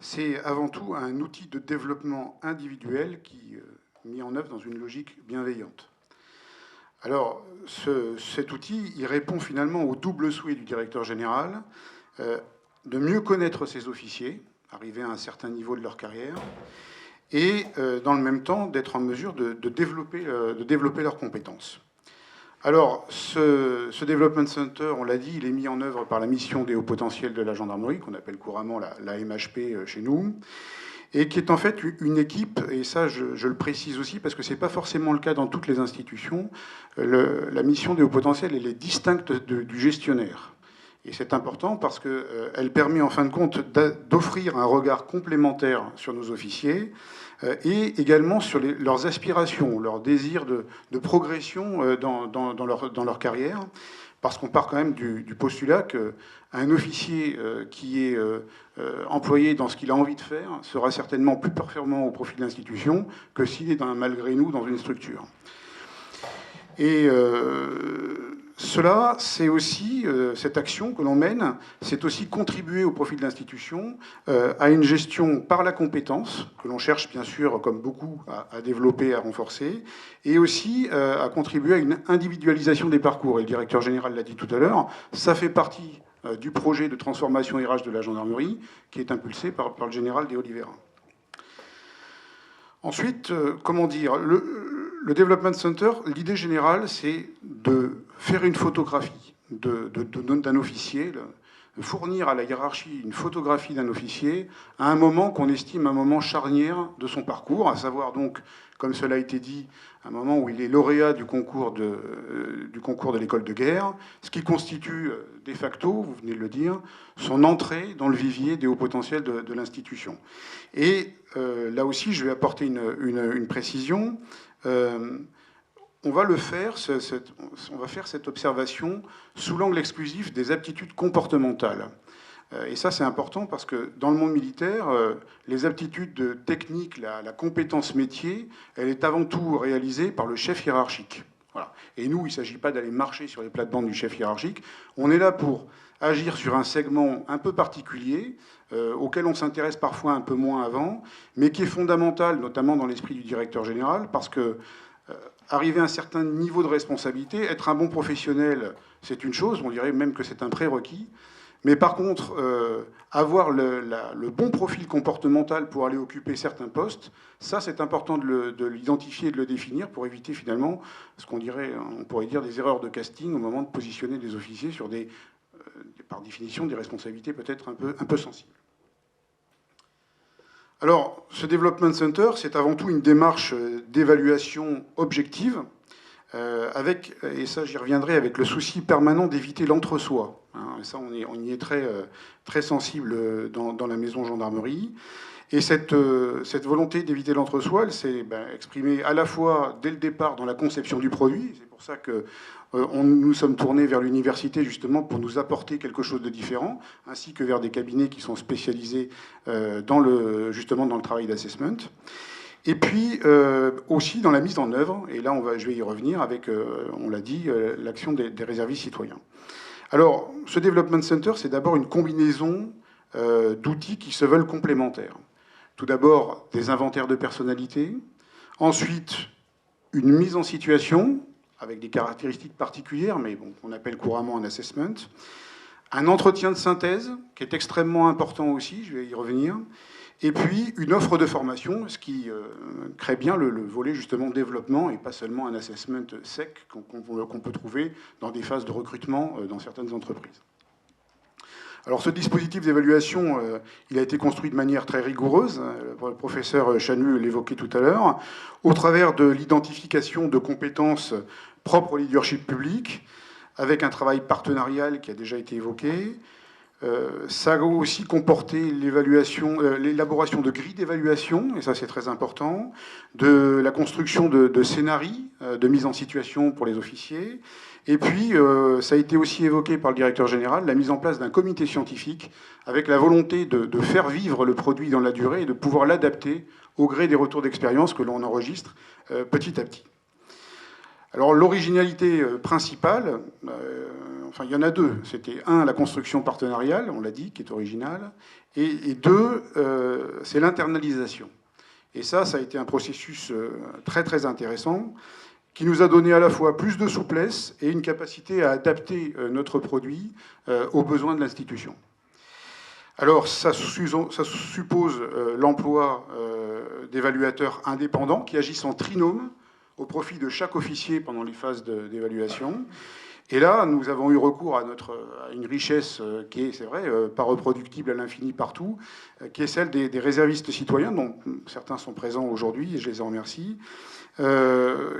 C'est avant tout un outil de développement individuel qui est mis en œuvre dans une logique bienveillante. Alors, cet outil, il répond finalement au double souhait du directeur général de mieux connaître ses officiers, arriver à un certain niveau de leur carrière, et dans le même temps d'être en mesure de développer leurs compétences. Alors, ce Development Center, on l'a dit, il est mis en œuvre par la mission des hauts potentiels de la gendarmerie, qu'on appelle couramment la MHP chez nous, et qui est en fait une équipe, et ça je le précise aussi parce que ce n'est pas forcément le cas dans toutes les institutions, la mission des hauts potentiels, elle est distincte du gestionnaire. Et c'est important parce qu'elle permet en fin de compte d'offrir un regard complémentaire sur nos officiers et également sur leurs aspirations, leurs désirs de progression dans leur carrière. Parce qu'on part quand même du postulat qu'un officier qui est employé dans ce qu'il a envie de faire sera certainement plus performant au profit de l'institution que s'il est malgré nous dans une structure. Et cela, c'est aussi, cette action que l'on mène, c'est aussi contribuer au profit de l'institution à une gestion par la compétence, que l'on cherche bien sûr, comme beaucoup, à développer, à renforcer, et aussi à contribuer à une individualisation des parcours. Et le directeur général l'a dit tout à l'heure, ça fait partie du projet de transformation RH de la gendarmerie, qui est impulsé par le général de Oliveira. Ensuite, comment dire, le Development Center, l'idée générale, c'est de faire une photographie d'un officier, fournir à la hiérarchie une photographie d'un officier à un moment qu'on estime un moment charnière de son parcours, à savoir donc, comme cela a été dit, un moment où il est lauréat du concours de l'école de guerre, ce qui constitue de facto, vous venez de le dire, son entrée dans le vivier des hauts potentiels de l'institution. Et là aussi, je vais apporter une précision. On va faire cette observation sous l'angle exclusif des aptitudes comportementales. Et ça, c'est important parce que dans le monde militaire, les aptitudes techniques, la compétence métier, elle est avant tout réalisée par le chef hiérarchique. Voilà. Et nous, il ne s'agit pas d'aller marcher sur les plates-bandes du chef hiérarchique. On est là pour agir sur un segment un peu particulier, auquel on s'intéresse parfois un peu moins avant, mais qui est fondamental, notamment dans l'esprit du directeur général, parce que arriver à un certain niveau de responsabilité, être un bon professionnel, c'est une chose, on dirait même que c'est un prérequis. Mais par contre, avoir le bon profil comportemental pour aller occuper certains postes, ça c'est important de l'identifier et de le définir pour éviter finalement ce qu'on pourrait dire des erreurs de casting au moment de positionner des officiers sur par définition, des responsabilités peut-être un peu sensibles. Alors, ce Development Center, c'est avant tout une démarche d'évaluation objective, avec, et ça j'y reviendrai, avec le souci permanent d'éviter l'entre-soi. Ça, on y est très sensible dans la maison gendarmerie. Et cette volonté d'éviter l'entre-soi, elle s'est exprimée à la fois dès le départ dans la conception du produit. C'est pour ça que nous sommes tournés vers l'université justement pour nous apporter quelque chose de différent, ainsi que vers des cabinets qui sont spécialisés justement dans le travail d'assessment. Et puis aussi dans la mise en œuvre, et là je vais y revenir avec, on l'a dit, l'action des réservistes citoyens. Alors, ce Development Center, c'est d'abord une combinaison d'outils qui se veulent complémentaires. Tout d'abord, des inventaires de personnalité. Ensuite, une mise en situation, avec des caractéristiques particulières, mais bon, qu'on appelle couramment un assessment. Un entretien de synthèse, qui est extrêmement important aussi, je vais y revenir. Et puis, une offre de formation, ce qui crée bien le volet, justement, développement, et pas seulement un assessment sec qu'on peut trouver dans des phases de recrutement dans certaines entreprises. Alors, ce dispositif d'évaluation, il a été construit de manière très rigoureuse. Le professeur Chanu l'évoquait tout à l'heure, au travers de l'identification de compétences propres au leadership public, avec un travail partenarial qui a déjà été évoqué, Ça a aussi comporté l'élaboration de grilles d'évaluation, et ça c'est très important, de la construction de scénarios de mise en situation pour les officiers, et puis ça a été aussi évoqué par le directeur général, la mise en place d'un comité scientifique avec la volonté de faire vivre le produit dans la durée et de pouvoir l'adapter au gré des retours d'expérience que l'on enregistre petit à petit. Alors l'originalité principale, enfin il y en a deux. C'était un, la construction partenariale, on l'a dit, qui est originale, et deux, c'est l'internalisation. Et ça a été un processus très très intéressant qui nous a donné à la fois plus de souplesse et une capacité à adapter notre produit aux besoins de l'institution. Alors ça suppose l'emploi d'évaluateurs indépendants qui agissent en trinôme au profit de chaque officier pendant les phases d'évaluation. Et là, nous avons eu recours à une richesse qui est, c'est vrai, pas reproductible à l'infini partout, qui est celle des réservistes citoyens, dont certains sont présents aujourd'hui, et je les en remercie,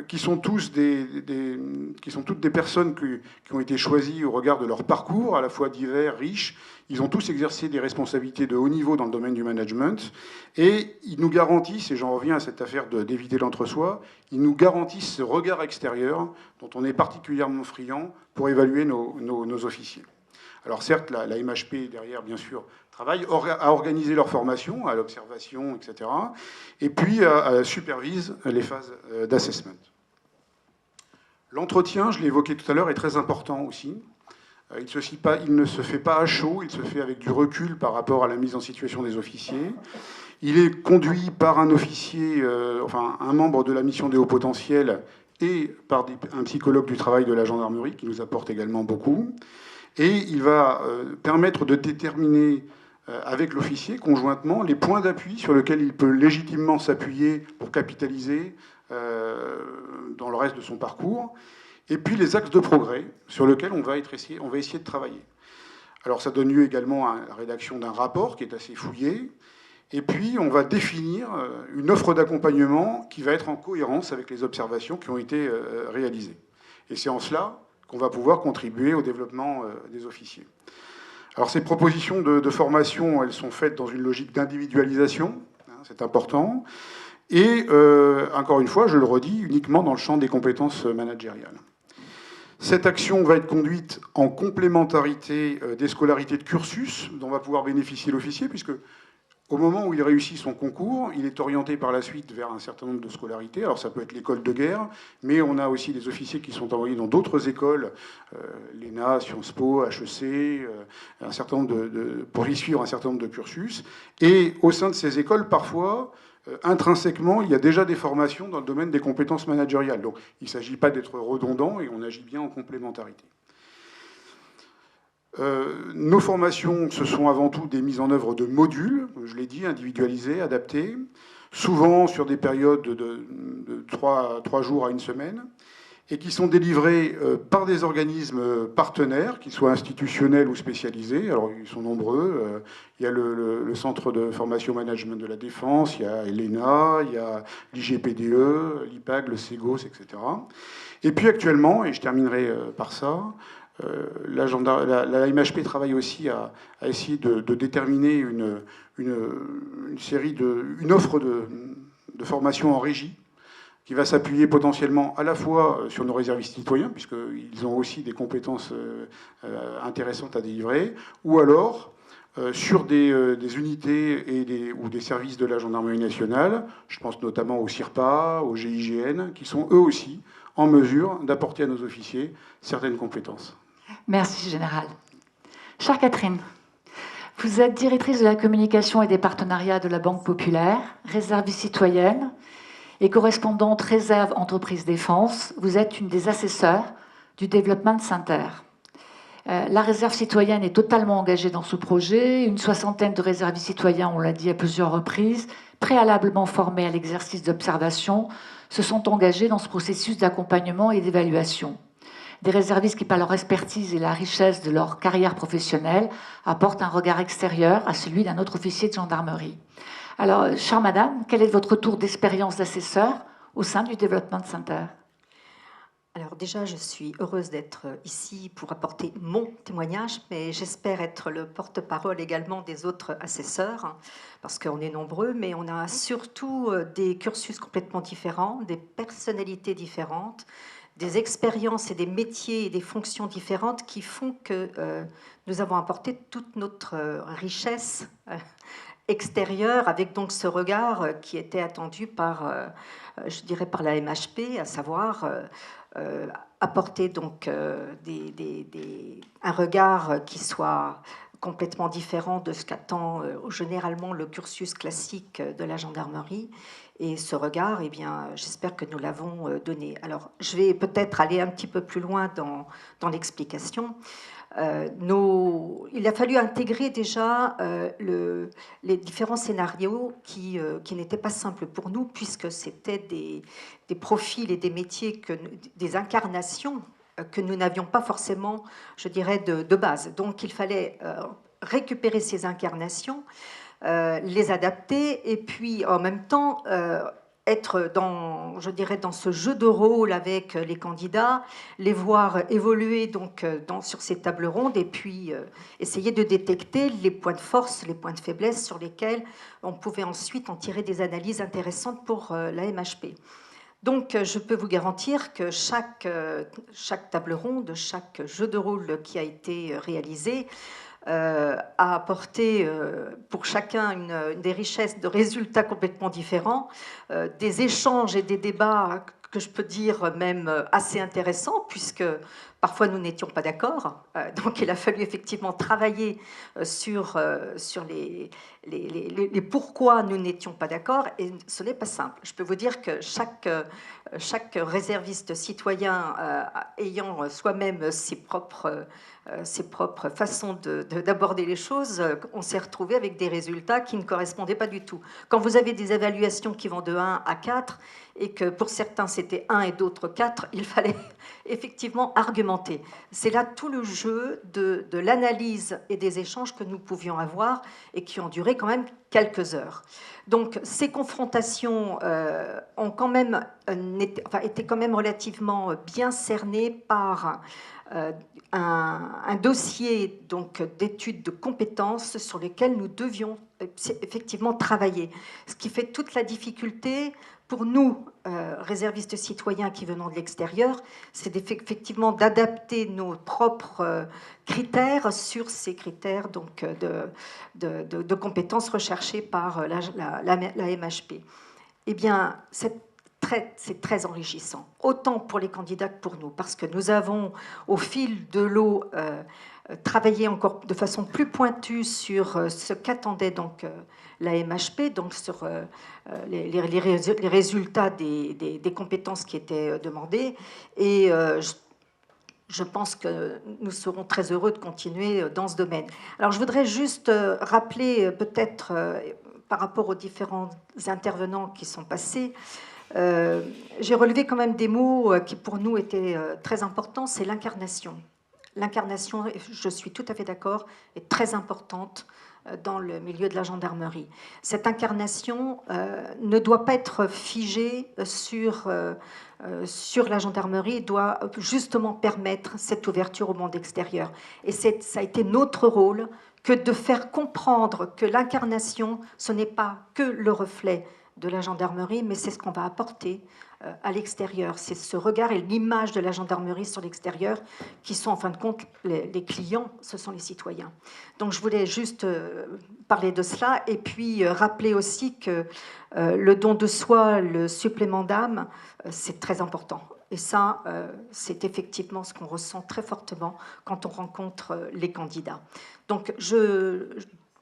qui sont toutes des personnes qui ont été choisies au regard de leur parcours, à la fois divers, riches. Ils ont tous exercé des responsabilités de haut niveau dans le domaine du management, et ils nous garantissent, et j'en reviens à cette affaire d'éviter l'entre-soi, ils nous garantissent ce regard extérieur dont on est particulièrement friand pour évaluer nos officiers. Alors certes, la MHP derrière, bien sûr, travaille à organiser leur formation, à l'observation, etc. Et puis supervise les phases d'assessment. L'entretien, je l'ai évoqué tout à l'heure, est très important aussi. Il ne se fait pas à chaud, il se fait avec du recul par rapport à la mise en situation des officiers. Il est conduit par un officier, un membre de la mission des hauts potentiels et par un psychologue du travail de la gendarmerie qui nous apporte également beaucoup. Et il va permettre de déterminer avec l'officier conjointement les points d'appui sur lesquels il peut légitimement s'appuyer pour capitaliser dans le reste de son parcours. Et puis les axes de progrès sur lesquels on va essayer de travailler. Alors ça donne lieu également à la rédaction d'un rapport qui est assez fouillé. Et puis on va définir une offre d'accompagnement qui va être en cohérence avec les observations qui ont été réalisées. Et c'est en cela qu'on va pouvoir contribuer au développement des officiers. Alors ces propositions de formation, elles sont faites dans une logique d'individualisation, hein, c'est important. Et encore une fois, je le redis, uniquement dans le champ des compétences managériales. Cette action va être conduite en complémentarité des scolarités de cursus dont va pouvoir bénéficier l'officier, puisque au moment où il réussit son concours, il est orienté par la suite vers un certain nombre de scolarités. Alors ça peut être l'école de guerre, mais on a aussi des officiers qui sont envoyés dans d'autres écoles, l'ENA, Sciences Po, HEC, un certain nombre pour y suivre un certain nombre de cursus. Et au sein de ces écoles, parfois, intrinsèquement, il y a déjà des formations dans le domaine des compétences managériales. Donc il ne s'agit pas d'être redondant et on agit bien en complémentarité. Nos formations, ce sont avant tout des mises en œuvre de modules, je l'ai dit, individualisés, adaptés, souvent sur des périodes de 3 jours à 1 semaine, et qui sont délivrés par des organismes partenaires, qu'ils soient institutionnels ou spécialisés. Alors, ils sont nombreux. Il y a le Centre de formation management de la Défense, il y a l'ENA, il y a l'IGPDE, l'IPAG, le CEGOS, etc. Et puis actuellement, et je terminerai par ça, la MHP travaille aussi à essayer de déterminer une offre de formation en régie qui va s'appuyer potentiellement à la fois sur nos réservistes citoyens, puisqu'ils ont aussi des compétences intéressantes à délivrer, ou alors sur des unités ou des services de la gendarmerie nationale, je pense notamment au CIRPA, au GIGN, qui sont eux aussi en mesure d'apporter à nos officiers certaines compétences. Merci, Général. Chère Catherine, vous êtes directrice de la communication et des partenariats de la Banque Populaire, réserviste citoyenne et correspondante réserve entreprise défense. Vous êtes une des assesseurs du Development Center. La réserve citoyenne est totalement engagée dans ce projet. Une 60aine de réservistes citoyens, on l'a dit à plusieurs reprises, préalablement formés à l'exercice d'observation, se sont engagés dans ce processus d'accompagnement et d'évaluation. Des réservistes qui, par leur expertise et la richesse de leur carrière professionnelle, apportent un regard extérieur à celui d'un autre officier de gendarmerie. Alors, chère madame, quel est votre retour d'expérience d'assesseur au sein du Development Center ? Alors, Alors déjà, je suis heureuse d'être ici pour apporter mon témoignage, mais j'espère être le porte-parole également des autres assesseurs, hein, parce qu'on est nombreux, mais on a surtout des cursus complètement différents, des personnalités différentes, des expériences et des métiers et des fonctions différentes qui font que nous avons apporté toute notre richesse extérieure, avec donc ce regard qui était attendu par, je dirais, par la MHP, à savoir apporter donc un regard qui soit complètement différent de ce qu'attend généralement le cursus classique de la gendarmerie. Et ce regard, eh bien, j'espère que nous l'avons donné. Alors, je vais peut-être aller un petit peu plus loin dans l'explication. Il a fallu intégrer déjà les différents scénarios qui n'étaient pas simples pour nous, puisque c'était des profils et des métiers, des incarnations que nous n'avions pas forcément, je dirais, de base. Donc il fallait récupérer ces incarnations, les adapter, et puis en même temps être dans, je dirais, dans ce jeu de rôle avec les candidats, les voir évoluer donc sur ces tables rondes, et puis essayer de détecter les points de force, les points de faiblesse sur lesquels on pouvait ensuite en tirer des analyses intéressantes pour la MHP. Donc, je peux vous garantir que chaque table ronde, chaque jeu de rôle qui a été réalisé a apporté pour chacun des richesses de résultats complètement différents, des échanges et des débats que je peux dire même assez intéressants, puisque parfois nous n'étions pas d'accord. Donc il a fallu effectivement travailler sur les pourquoi nous n'étions pas d'accord, et ce n'est pas simple. Je peux vous dire que chaque réserviste citoyen ayant soi-même ses propres façons d'aborder les choses, on s'est retrouvé avec des résultats qui ne correspondaient pas du tout. Quand vous avez des évaluations qui vont de 1 à 4, et que pour certains c'était 1 et d'autres 4, il fallait effectivement argumenter. C'est là tout le jeu de l'analyse et des échanges que nous pouvions avoir et qui ont duré quand même quelques heures. Donc ces confrontations ont quand même été quand même relativement bien cernées par un dossier donc d'études de compétences sur lesquelles nous devions effectivement travailler. Ce qui fait toute la difficulté pour nous, réservistes citoyens qui venons de l'extérieur, c'est effectivement d'adapter nos propres critères sur ces critères donc, de compétences recherchées par la MHP. Eh bien, c'est très enrichissant, autant pour les candidats que pour nous, parce que nous avons, au fil de l'eau, travaillé encore de façon plus pointue sur ce qu'attendait donc la MHP, donc sur les résultats des compétences qui étaient demandées. Et je pense que nous serons très heureux de continuer dans ce domaine. Alors je voudrais juste rappeler peut-être par rapport aux différents intervenants qui sont passés, j'ai relevé quand même des mots qui pour nous étaient très importants, c'est l'incarnation. L'incarnation, je suis tout à fait d'accord, est très importante dans le milieu de la gendarmerie. Cette incarnation ne doit pas être figée sur la gendarmerie, doit justement permettre cette ouverture au monde extérieur. Et ça a été notre rôle que de faire comprendre que l'incarnation, ce n'est pas que le reflet de la gendarmerie, mais c'est ce qu'on va apporter à l'extérieur. C'est ce regard et l'image de la gendarmerie sur l'extérieur qui sont en fin de compte les clients, ce sont les citoyens. Donc je voulais juste parler de cela et puis rappeler aussi que le don de soi, le supplément d'âme, c'est très important. Et ça, c'est effectivement ce qu'on ressent très fortement quand on rencontre les candidats. Donc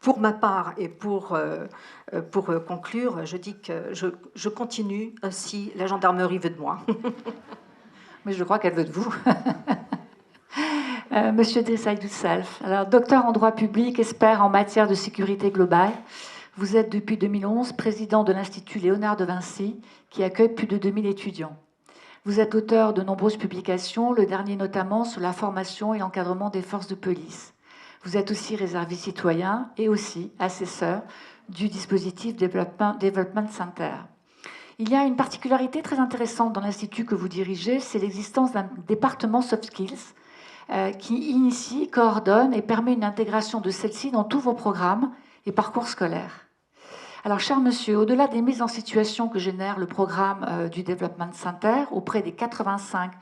pour ma part et pour conclure, je dis que je continue si la gendarmerie veut de moi. Mais je crois qu'elle veut de vous. Monsieur Desai-Doussalf, alors docteur en droit public, expert en matière de sécurité globale. Vous êtes depuis 2011 président de l'Institut Léonard de Vinci, qui accueille plus de 2000 étudiants. Vous êtes auteur de nombreuses publications, le dernier notamment sur la formation et l'encadrement des forces de police. Vous êtes aussi réserviste citoyen et aussi assesseur du dispositif Development Center. Il y a une particularité très intéressante dans l'Institut que vous dirigez, c'est l'existence d'un département soft skills qui initie, coordonne et permet une intégration de celle-ci dans tous vos programmes et parcours scolaires. Alors, cher monsieur, au-delà des mises en situation que génère le programme du Development Center auprès des 85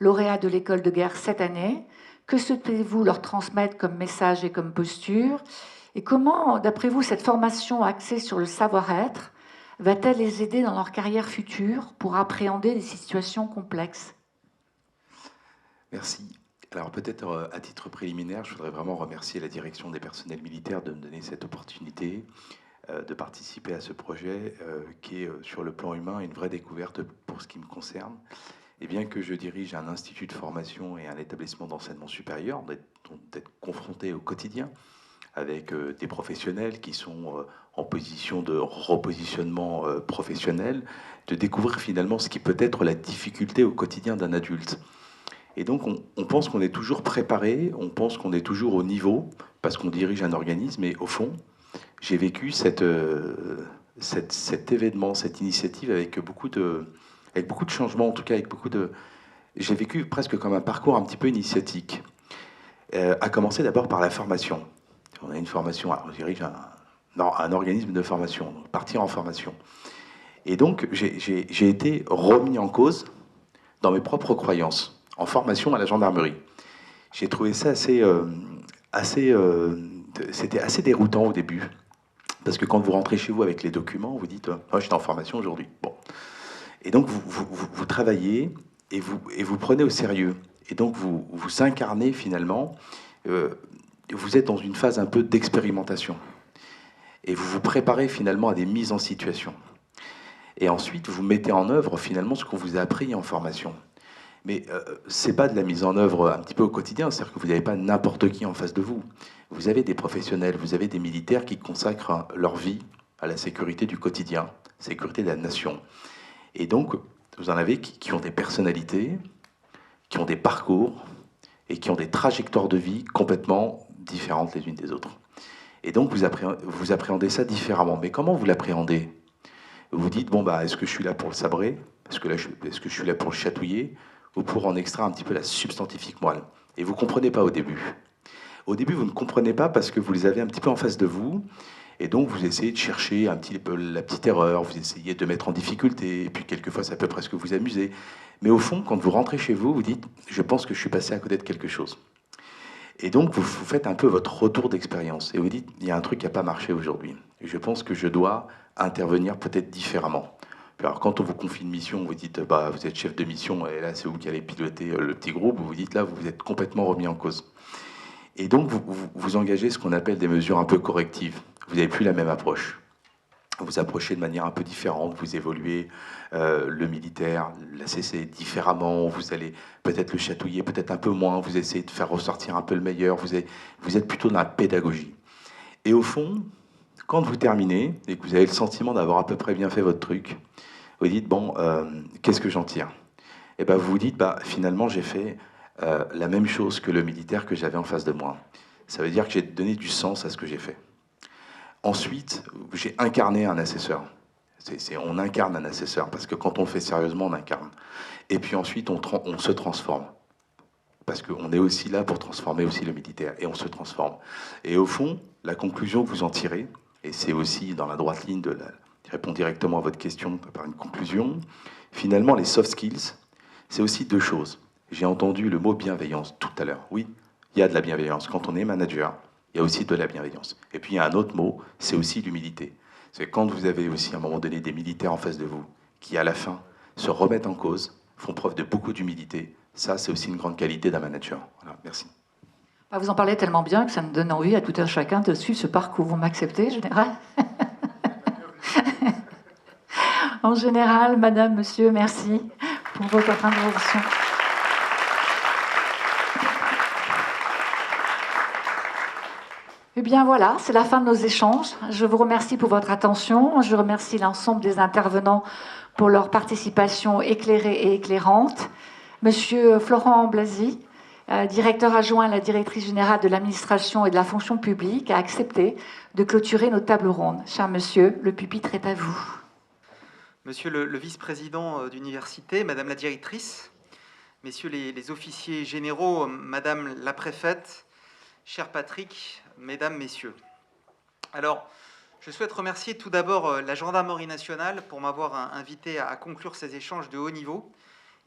lauréats de l'école de guerre cette année, que souhaitez-vous leur transmettre comme message et comme posture? Et comment, d'après vous, cette formation axée sur le savoir-être va-t-elle les aider dans leur carrière future pour appréhender des situations complexes? Merci. Alors peut-être à titre préliminaire, je voudrais vraiment remercier la direction des personnels militaires de me donner cette opportunité de participer à ce projet qui est sur le plan humain une vraie découverte pour ce qui me concerne. Et bien que je dirige un institut de formation et un établissement d'enseignement supérieur, d'être confronté au quotidien avec des professionnels qui sont en position de repositionnement professionnel, de découvrir finalement ce qui peut être la difficulté au quotidien d'un adulte. Et donc on pense qu'on est toujours préparé, on pense qu'on est toujours au niveau, parce qu'on dirige un organisme, et au fond, j'ai vécu cet événement, cette initiative avec beaucoup de changements, en tout cas avec beaucoup de... J'ai vécu presque comme un parcours un petit peu initiatique, à commencer d'abord par la formation. On a une formation, alors je dirige un organisme de formation, donc partir en formation. Et donc j'ai été remis en cause dans mes propres croyances, en formation à la gendarmerie. J'ai trouvé ça c'était assez déroutant au début, parce que quand vous rentrez chez vous avec les documents, vous dites « oh, j'étais en formation aujourd'hui ». Bon. Et donc vous travaillez et vous prenez au sérieux. Et donc vous incarnez finalement, vous êtes dans une phase un peu d'expérimentation. Et vous vous préparez finalement à des mises en situation. Et ensuite vous mettez en œuvre finalement ce qu'on vous a appris en formation. Mais ce n'est pas de la mise en œuvre un petit peu au quotidien, c'est-à-dire que vous n'avez pas n'importe qui en face de vous. Vous avez des professionnels, vous avez des militaires qui consacrent leur vie à la sécurité du quotidien, sécurité de la nation. Et donc, vous en avez qui ont des personnalités, qui ont des parcours et qui ont des trajectoires de vie complètement différentes les unes des autres. Et donc, vous appréhendez ça différemment. Mais comment vous l'appréhendez? Vous vous dites, bon, bah, est-ce que je suis là pour le sabrer? Est-ce que je suis là pour le chatouiller? Ou pour en extraire un petit peu la substantifique moelle? Et vous ne comprenez pas au début. Au début, vous ne comprenez pas parce que vous les avez un petit peu en face de vous. Et donc, vous essayez de chercher un petit peu la petite erreur, vous essayez de mettre en difficulté, et puis quelquefois, ça peut presque vous amuser. Mais au fond, quand vous rentrez chez vous, vous dites « je pense que je suis passé à côté de quelque chose ». Et donc, vous faites un peu votre retour d'expérience. Et vous dites « il y a un truc qui n'a pas marché aujourd'hui. Et je pense que je dois intervenir peut-être différemment ». Alors, quand on vous confie une mission, vous dites bah, « vous êtes chef de mission, et là, c'est vous qui allez piloter le petit groupe », vous dites « là, vous êtes complètement remis en cause ». Et donc, vous engagez ce qu'on appelle des mesures un peu correctives. Vous n'avez plus la même approche. Vous approchez de manière un peu différente, vous évoluez le militaire, la CC différemment, vous allez peut-être le chatouiller, peut-être un peu moins, vous essayez de faire ressortir un peu le meilleur, vous êtes plutôt dans la pédagogie. Et au fond, quand vous terminez et que vous avez le sentiment d'avoir à peu près bien fait votre truc, vous dites, bon, qu'est-ce que j'en tire? Et ben, vous vous dites, bah, finalement, j'ai fait la même chose que le militaire que j'avais en face de moi. Ça veut dire que j'ai donné du sens à ce que j'ai fait. Ensuite, j'ai incarné un assesseur. On incarne un assesseur, parce que quand on le fait sérieusement, on incarne. Et puis ensuite, on se transforme. Parce qu'on est aussi là pour transformer aussi le militaire, et on se transforme. Et au fond, la conclusion que vous en tirez, et c'est aussi dans la droite ligne de répondre directement à votre question par une conclusion, finalement, les soft skills, c'est aussi deux choses. J'ai entendu le mot bienveillance tout à l'heure. Oui, il y a de la bienveillance. Quand on est manager, il y a aussi de la bienveillance. Et puis il y a un autre mot, c'est aussi l'humilité. C'est quand vous avez aussi à un moment donné des militaires en face de vous qui, à la fin, se remettent en cause, font preuve de beaucoup d'humilité. Ça, c'est aussi une grande qualité d'un manager. Voilà, merci. Vous en parlez tellement bien que ça me donne envie à tout un chacun de suivre ce parcours. Vous m'acceptez, général? En général, madame, monsieur, merci pour votre intervention. Eh bien voilà, c'est la fin de nos échanges. Je vous remercie pour votre attention. Je remercie l'ensemble des intervenants pour leur participation éclairée et éclairante. Monsieur Florent Blazy, directeur adjoint à la directrice générale de l'administration et de la fonction publique, a accepté de clôturer nos tables rondes. Cher monsieur, le pupitre est à vous. Monsieur le vice-président d'université, Madame la directrice, Messieurs les officiers généraux, Madame la préfète, cher Patrick, Mesdames, Messieurs. Alors, je souhaite remercier tout d'abord la Gendarmerie nationale pour m'avoir invité à conclure ces échanges de haut niveau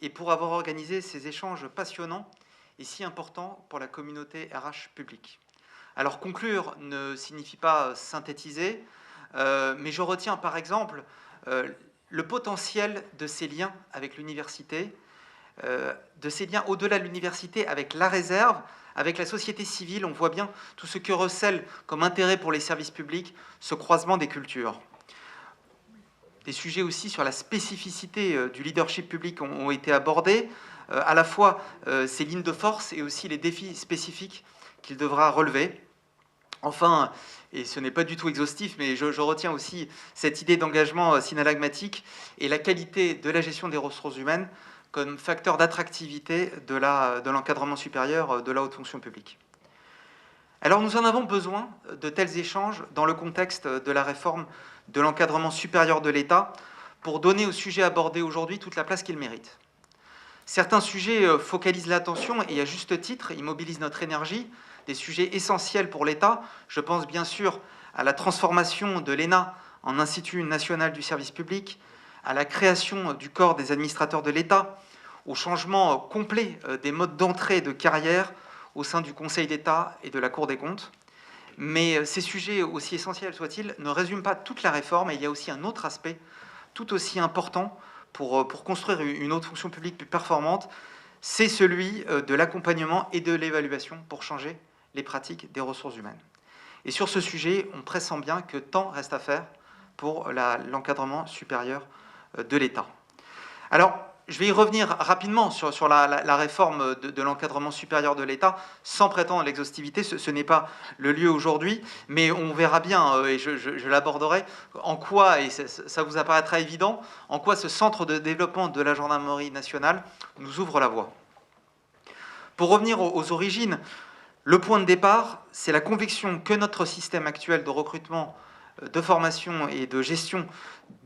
et pour avoir organisé ces échanges passionnants et si importants pour la communauté RH publique. Alors, conclure ne signifie pas synthétiser, mais je retiens par exemple le potentiel de ces liens avec l'université, de ces liens au-delà de l'université avec la réserve, avec la société civile. On voit bien tout ce que recèle comme intérêt pour les services publics ce croisement des cultures. Des sujets aussi sur la spécificité du leadership public ont été abordés, à la fois ses lignes de force et aussi les défis spécifiques qu'il devra relever. Enfin, et ce n'est pas du tout exhaustif, mais je retiens aussi cette idée d'engagement synalagmatique et la qualité de la gestion des ressources humaines comme facteur d'attractivité de l'encadrement supérieur de la haute fonction publique. Alors nous en avons besoin de tels échanges dans le contexte de la réforme de l'encadrement supérieur de l'État pour donner aux sujets abordés aujourd'hui toute la place qu'ils méritent. Certains sujets focalisent l'attention et à juste titre, ils mobilisent notre énergie, des sujets essentiels pour l'État. Je pense bien sûr à la transformation de l'ENA en Institut national du service public, à la création du corps des administrateurs de l'État, au changement complet des modes d'entrée de carrière au sein du Conseil d'État et de la Cour des comptes. Mais ces sujets, aussi essentiels soient-ils, ne résument pas toute la réforme, et il y a aussi un autre aspect tout aussi important pour construire une haute fonction publique plus performante, c'est celui de l'accompagnement et de l'évaluation pour changer les pratiques des ressources humaines. Et sur ce sujet, on pressent bien que tant reste à faire pour l'encadrement supérieur de l'État. Alors, je vais y revenir rapidement sur la réforme de l'encadrement supérieur de l'État, sans prétendre à l'exhaustivité, ce n'est pas le lieu aujourd'hui, mais on verra bien, et je l'aborderai, en quoi, et ça vous apparaîtra évident, en quoi ce centre de développement de la Gendarmerie nationale nous ouvre la voie. Pour revenir aux origines, le point de départ, c'est la conviction que notre système actuel de recrutement, de formation et de gestion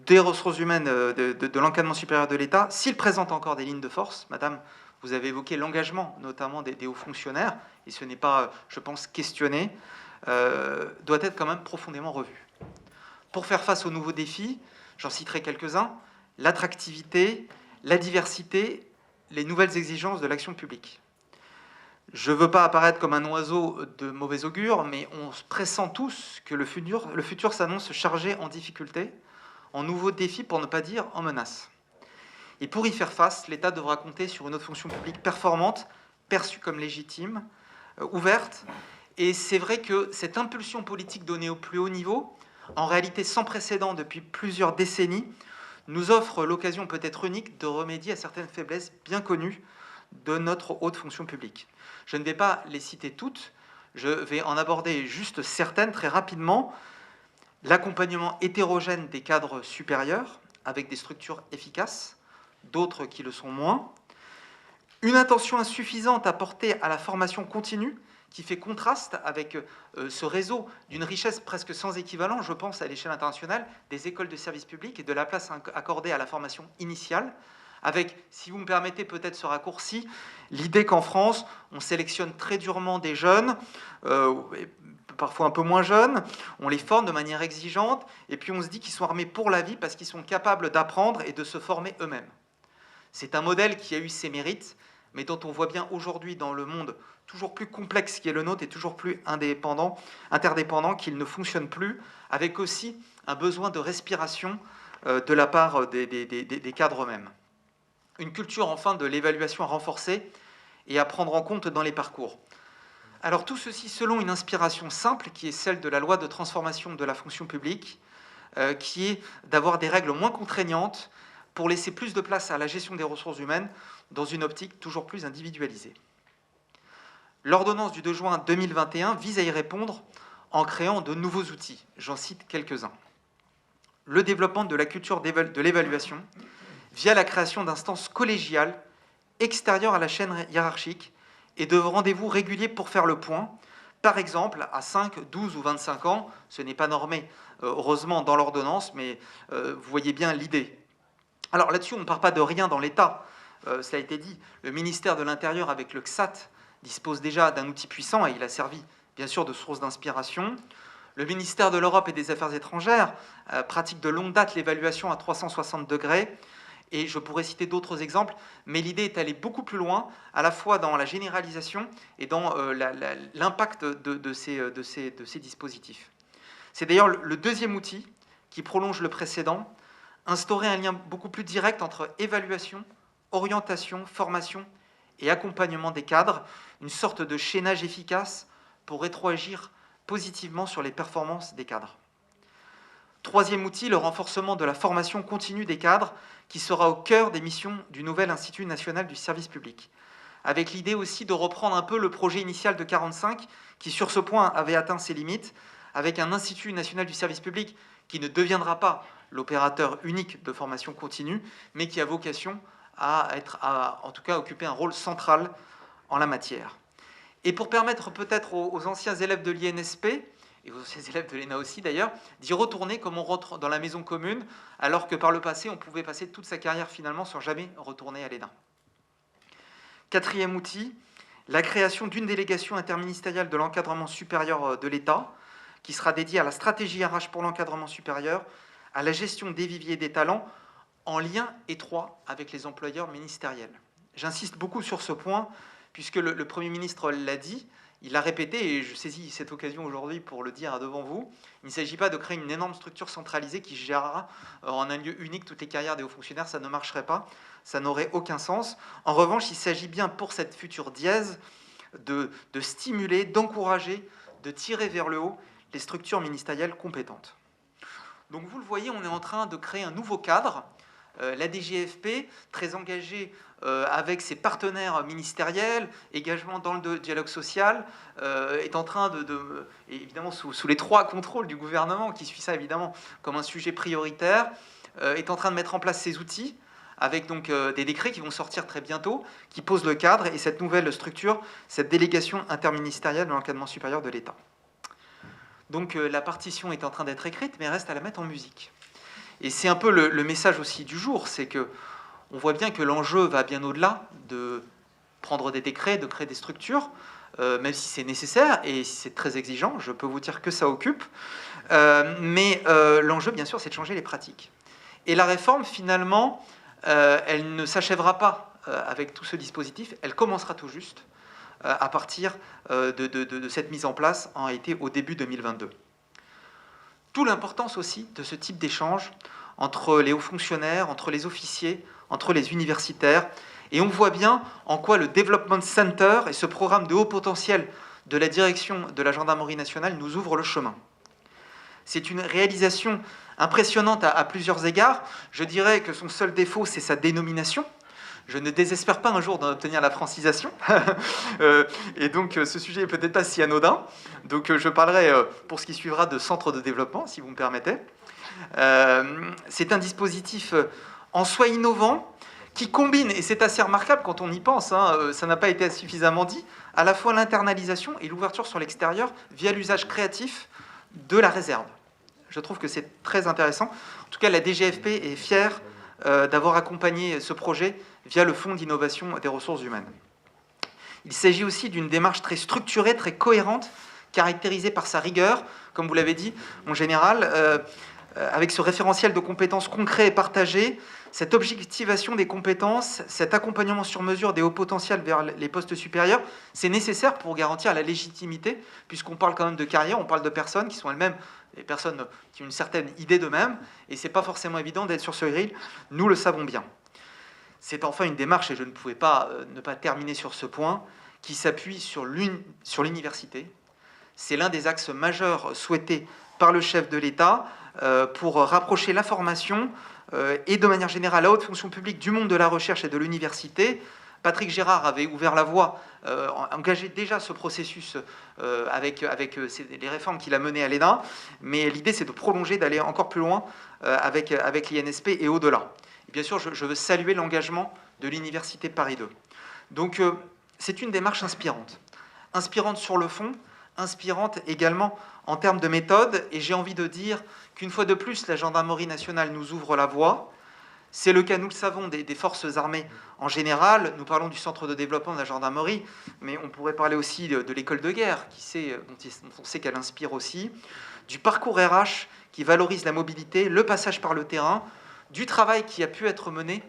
des ressources humaines de l'encadrement supérieur de l'État, s'il présente encore des lignes de force, Madame, vous avez évoqué l'engagement notamment des hauts fonctionnaires, et ce n'est pas, je pense, questionné, doit être quand même profondément revu. Pour faire face aux nouveaux défis, j'en citerai quelques-uns, l'attractivité, la diversité, les nouvelles exigences de l'action publique. Je ne veux pas apparaître comme un oiseau de mauvais augure, mais on pressent tous que le futur s'annonce chargé en difficultés, en nouveaux défis, pour ne pas dire en menaces. Et pour y faire face, l'État devra compter sur une haute fonction publique performante, perçue comme légitime, ouverte. Et c'est vrai que cette impulsion politique donnée au plus haut niveau, en réalité sans précédent depuis plusieurs décennies, nous offre l'occasion peut-être unique de remédier à certaines faiblesses bien connues de notre haute fonction publique. Je ne vais pas les citer toutes, je vais en aborder juste certaines très rapidement. L'accompagnement hétérogène des cadres supérieurs, avec des structures efficaces, d'autres qui le sont moins. Une attention insuffisante apportée à la formation continue, qui fait contraste avec ce réseau d'une richesse presque sans équivalent, je pense à l'échelle internationale, des écoles de service public et de la place accordée à la formation initiale, avec, si vous me permettez peut-être ce raccourci, l'idée qu'en France, on sélectionne très durement des jeunes, parfois un peu moins jeunes, on les forme de manière exigeante, et puis on se dit qu'ils sont armés pour la vie parce qu'ils sont capables d'apprendre et de se former eux-mêmes. C'est un modèle qui a eu ses mérites, mais dont on voit bien aujourd'hui dans le monde toujours plus complexe qui est le nôtre et toujours plus interdépendant, qu'il ne fonctionne plus, avec aussi un besoin de respiration de la part des cadres eux-mêmes. Une culture enfin de l'évaluation à renforcer et à prendre en compte dans les parcours. Alors tout ceci selon une inspiration simple qui est celle de la loi de transformation de la fonction publique, qui est d'avoir des règles moins contraignantes pour laisser plus de place à la gestion des ressources humaines dans une optique toujours plus individualisée. L'ordonnance du 2 juin 2021 vise à y répondre en créant de nouveaux outils. J'en cite quelques-uns. Le développement de la culture de l'évaluation via la création d'instances collégiales extérieures à la chaîne hiérarchique et de rendez-vous réguliers pour faire le point. Par exemple, à 5, 12 ou 25 ans, ce n'est pas normé, heureusement, dans l'ordonnance, mais vous voyez bien l'idée. Alors là-dessus, on ne part pas de rien dans l'État. Ça a été dit, le ministère de l'Intérieur, avec le CSAT, dispose déjà d'un outil puissant et il a servi, bien sûr, de source d'inspiration. Le ministère de l'Europe et des Affaires étrangères pratique de longue date l'évaluation à 360 degrés. Et je pourrais citer d'autres exemples, mais l'idée est d'aller beaucoup plus loin, à la fois dans la généralisation et dans l'impact de ces dispositifs. C'est d'ailleurs le deuxième outil qui prolonge le précédent, instaurer un lien beaucoup plus direct entre évaluation, orientation, formation et accompagnement des cadres, une sorte de chaînage efficace pour rétroagir positivement sur les performances des cadres. Troisième outil, le renforcement de la formation continue des cadres, qui sera au cœur des missions du nouvel Institut national du service public, avec l'idée aussi de reprendre un peu le projet initial de 45, qui sur ce point avait atteint ses limites, avec un Institut national du service public qui ne deviendra pas l'opérateur unique de formation continue, mais qui a vocation à en tout cas occuper un rôle central en la matière. Et pour permettre peut-être aux anciens élèves de l'INSP, et aux anciens élèves de l'ENA aussi d'ailleurs, d'y retourner comme on rentre dans la maison commune, alors que par le passé, on pouvait passer toute sa carrière finalement sans jamais retourner à l'ENA. Quatrième outil, la création d'une délégation interministérielle de l'encadrement supérieur de l'État, qui sera dédiée à la stratégie RH pour l'encadrement supérieur, à la gestion des viviers des talents, en lien étroit avec les employeurs ministériels. J'insiste beaucoup sur ce point, puisque le Premier ministre l'a dit, il l'a répété, et je saisis cette occasion aujourd'hui pour le dire devant vous, il ne s'agit pas de créer une énorme structure centralisée qui gérera en un lieu unique toutes les carrières des hauts fonctionnaires, ça ne marcherait pas, ça n'aurait aucun sens. En revanche, il s'agit bien pour cette future dièse de stimuler, d'encourager, de tirer vers le haut les structures ministérielles compétentes. Donc vous le voyez, on est en train de créer un nouveau cadre. La DGFP, très engagée avec ses partenaires ministériels, également dans le dialogue social, est en train évidemment sous les 3 contrôles du gouvernement, qui suit ça évidemment comme un sujet prioritaire, est en train de mettre en place ces outils, avec donc des décrets qui vont sortir très bientôt, qui posent le cadre, et cette nouvelle structure, cette délégation interministérielle de l'encadrement supérieur de l'État. Donc la partition est en train d'être écrite, mais reste à la mettre en musique. Et c'est un peu le message aussi du jour, c'est que on voit bien que l'enjeu va bien au-delà de prendre des décrets, de créer des structures, même si c'est nécessaire et si c'est très exigeant, je peux vous dire que ça occupe. Mais l'enjeu, bien sûr, c'est de changer les pratiques. Et la réforme, finalement, elle ne s'achèvera pas avec tout ce dispositif, elle commencera tout juste à partir de cette mise en place, en réalité, au début 2022. D'où l'importance aussi de ce type d'échange entre les hauts fonctionnaires, entre les officiers, entre les universitaires. Et on voit bien en quoi le Development Center et ce programme de haut potentiel de la direction de la Gendarmerie nationale nous ouvrent le chemin. C'est une réalisation impressionnante à plusieurs égards. Je dirais que son seul défaut, c'est sa dénomination. Je ne désespère pas un jour d'en obtenir la francisation. Et donc, ce sujet n'est peut-être pas si anodin. Donc, je parlerai, pour ce qui suivra, de centre de développement, si vous me permettez. C'est un dispositif en soi innovant, qui combine, et c'est assez remarquable quand on y pense, ça n'a pas été suffisamment dit, à la fois l'internalisation et l'ouverture sur l'extérieur via l'usage créatif de la réserve. Je trouve que c'est très intéressant. En tout cas, la DGFP est fière d'avoir accompagné ce projet via le Fonds d'innovation des ressources humaines. Il s'agit aussi d'une démarche très structurée, très cohérente, caractérisée par sa rigueur, comme vous l'avez dit, en général, avec ce référentiel de compétences concrets et partagés, cette objectivation des compétences, cet accompagnement sur mesure des hauts potentiels vers les postes supérieurs, c'est nécessaire pour garantir la légitimité, puisqu'on parle quand même de carrière, on parle de personnes qui sont elles-mêmes des personnes qui ont une certaine idée d'eux-mêmes, et c'est pas forcément évident d'être sur ce grill, nous le savons bien. C'est enfin une démarche, et je ne pouvais pas ne pas terminer sur ce point, qui s'appuie sur l'université. C'est l'un des axes majeurs souhaités par le chef de l'État pour rapprocher la formation et de manière générale la haute fonction publique du monde de la recherche et de l'université. Patrick Gérard avait ouvert la voie, engagé déjà ce processus avec les réformes qu'il a menées à l'ENA, mais l'idée c'est de prolonger, d'aller encore plus loin avec l'INSP et au-delà. Bien sûr, je veux saluer l'engagement de l'Université Paris 2. Donc c'est une démarche inspirante. Inspirante sur le fond, inspirante également en termes de méthode, et j'ai envie de dire qu'une fois de plus, la Gendarmerie nationale nous ouvre la voie. C'est le cas, nous le savons, des forces armées en général. Nous parlons du centre de développement de la gendarmerie, mais on pourrait parler aussi de l'école de guerre, dont on sait qu'elle inspire aussi, du parcours RH qui valorise la mobilité, le passage par le terrain, du travail qui a pu être mené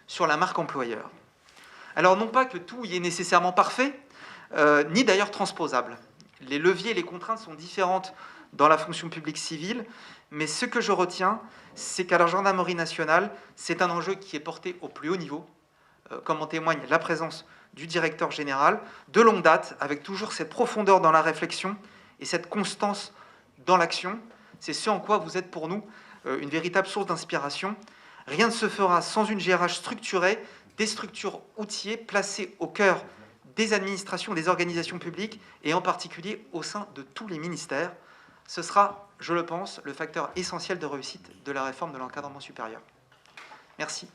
sur la marque employeur. Alors non pas que tout y est nécessairement parfait, ni d'ailleurs transposable. Les leviers et les contraintes sont différentes dans la fonction publique civile, mais ce que je retiens, c'est qu'à la gendarmerie nationale, c'est un enjeu qui est porté au plus haut niveau, comme en témoigne la présence du directeur général, de longue date, avec toujours cette profondeur dans la réflexion et cette constance dans l'action. C'est ce en quoi vous êtes pour nous une véritable source d'inspiration. Rien ne se fera sans une GRH structurée, des structures outillées placées au cœur des administrations, des organisations publiques, et en particulier au sein de tous les ministères. Ce sera, je le pense, le facteur essentiel de réussite de la réforme de l'encadrement supérieur. Merci.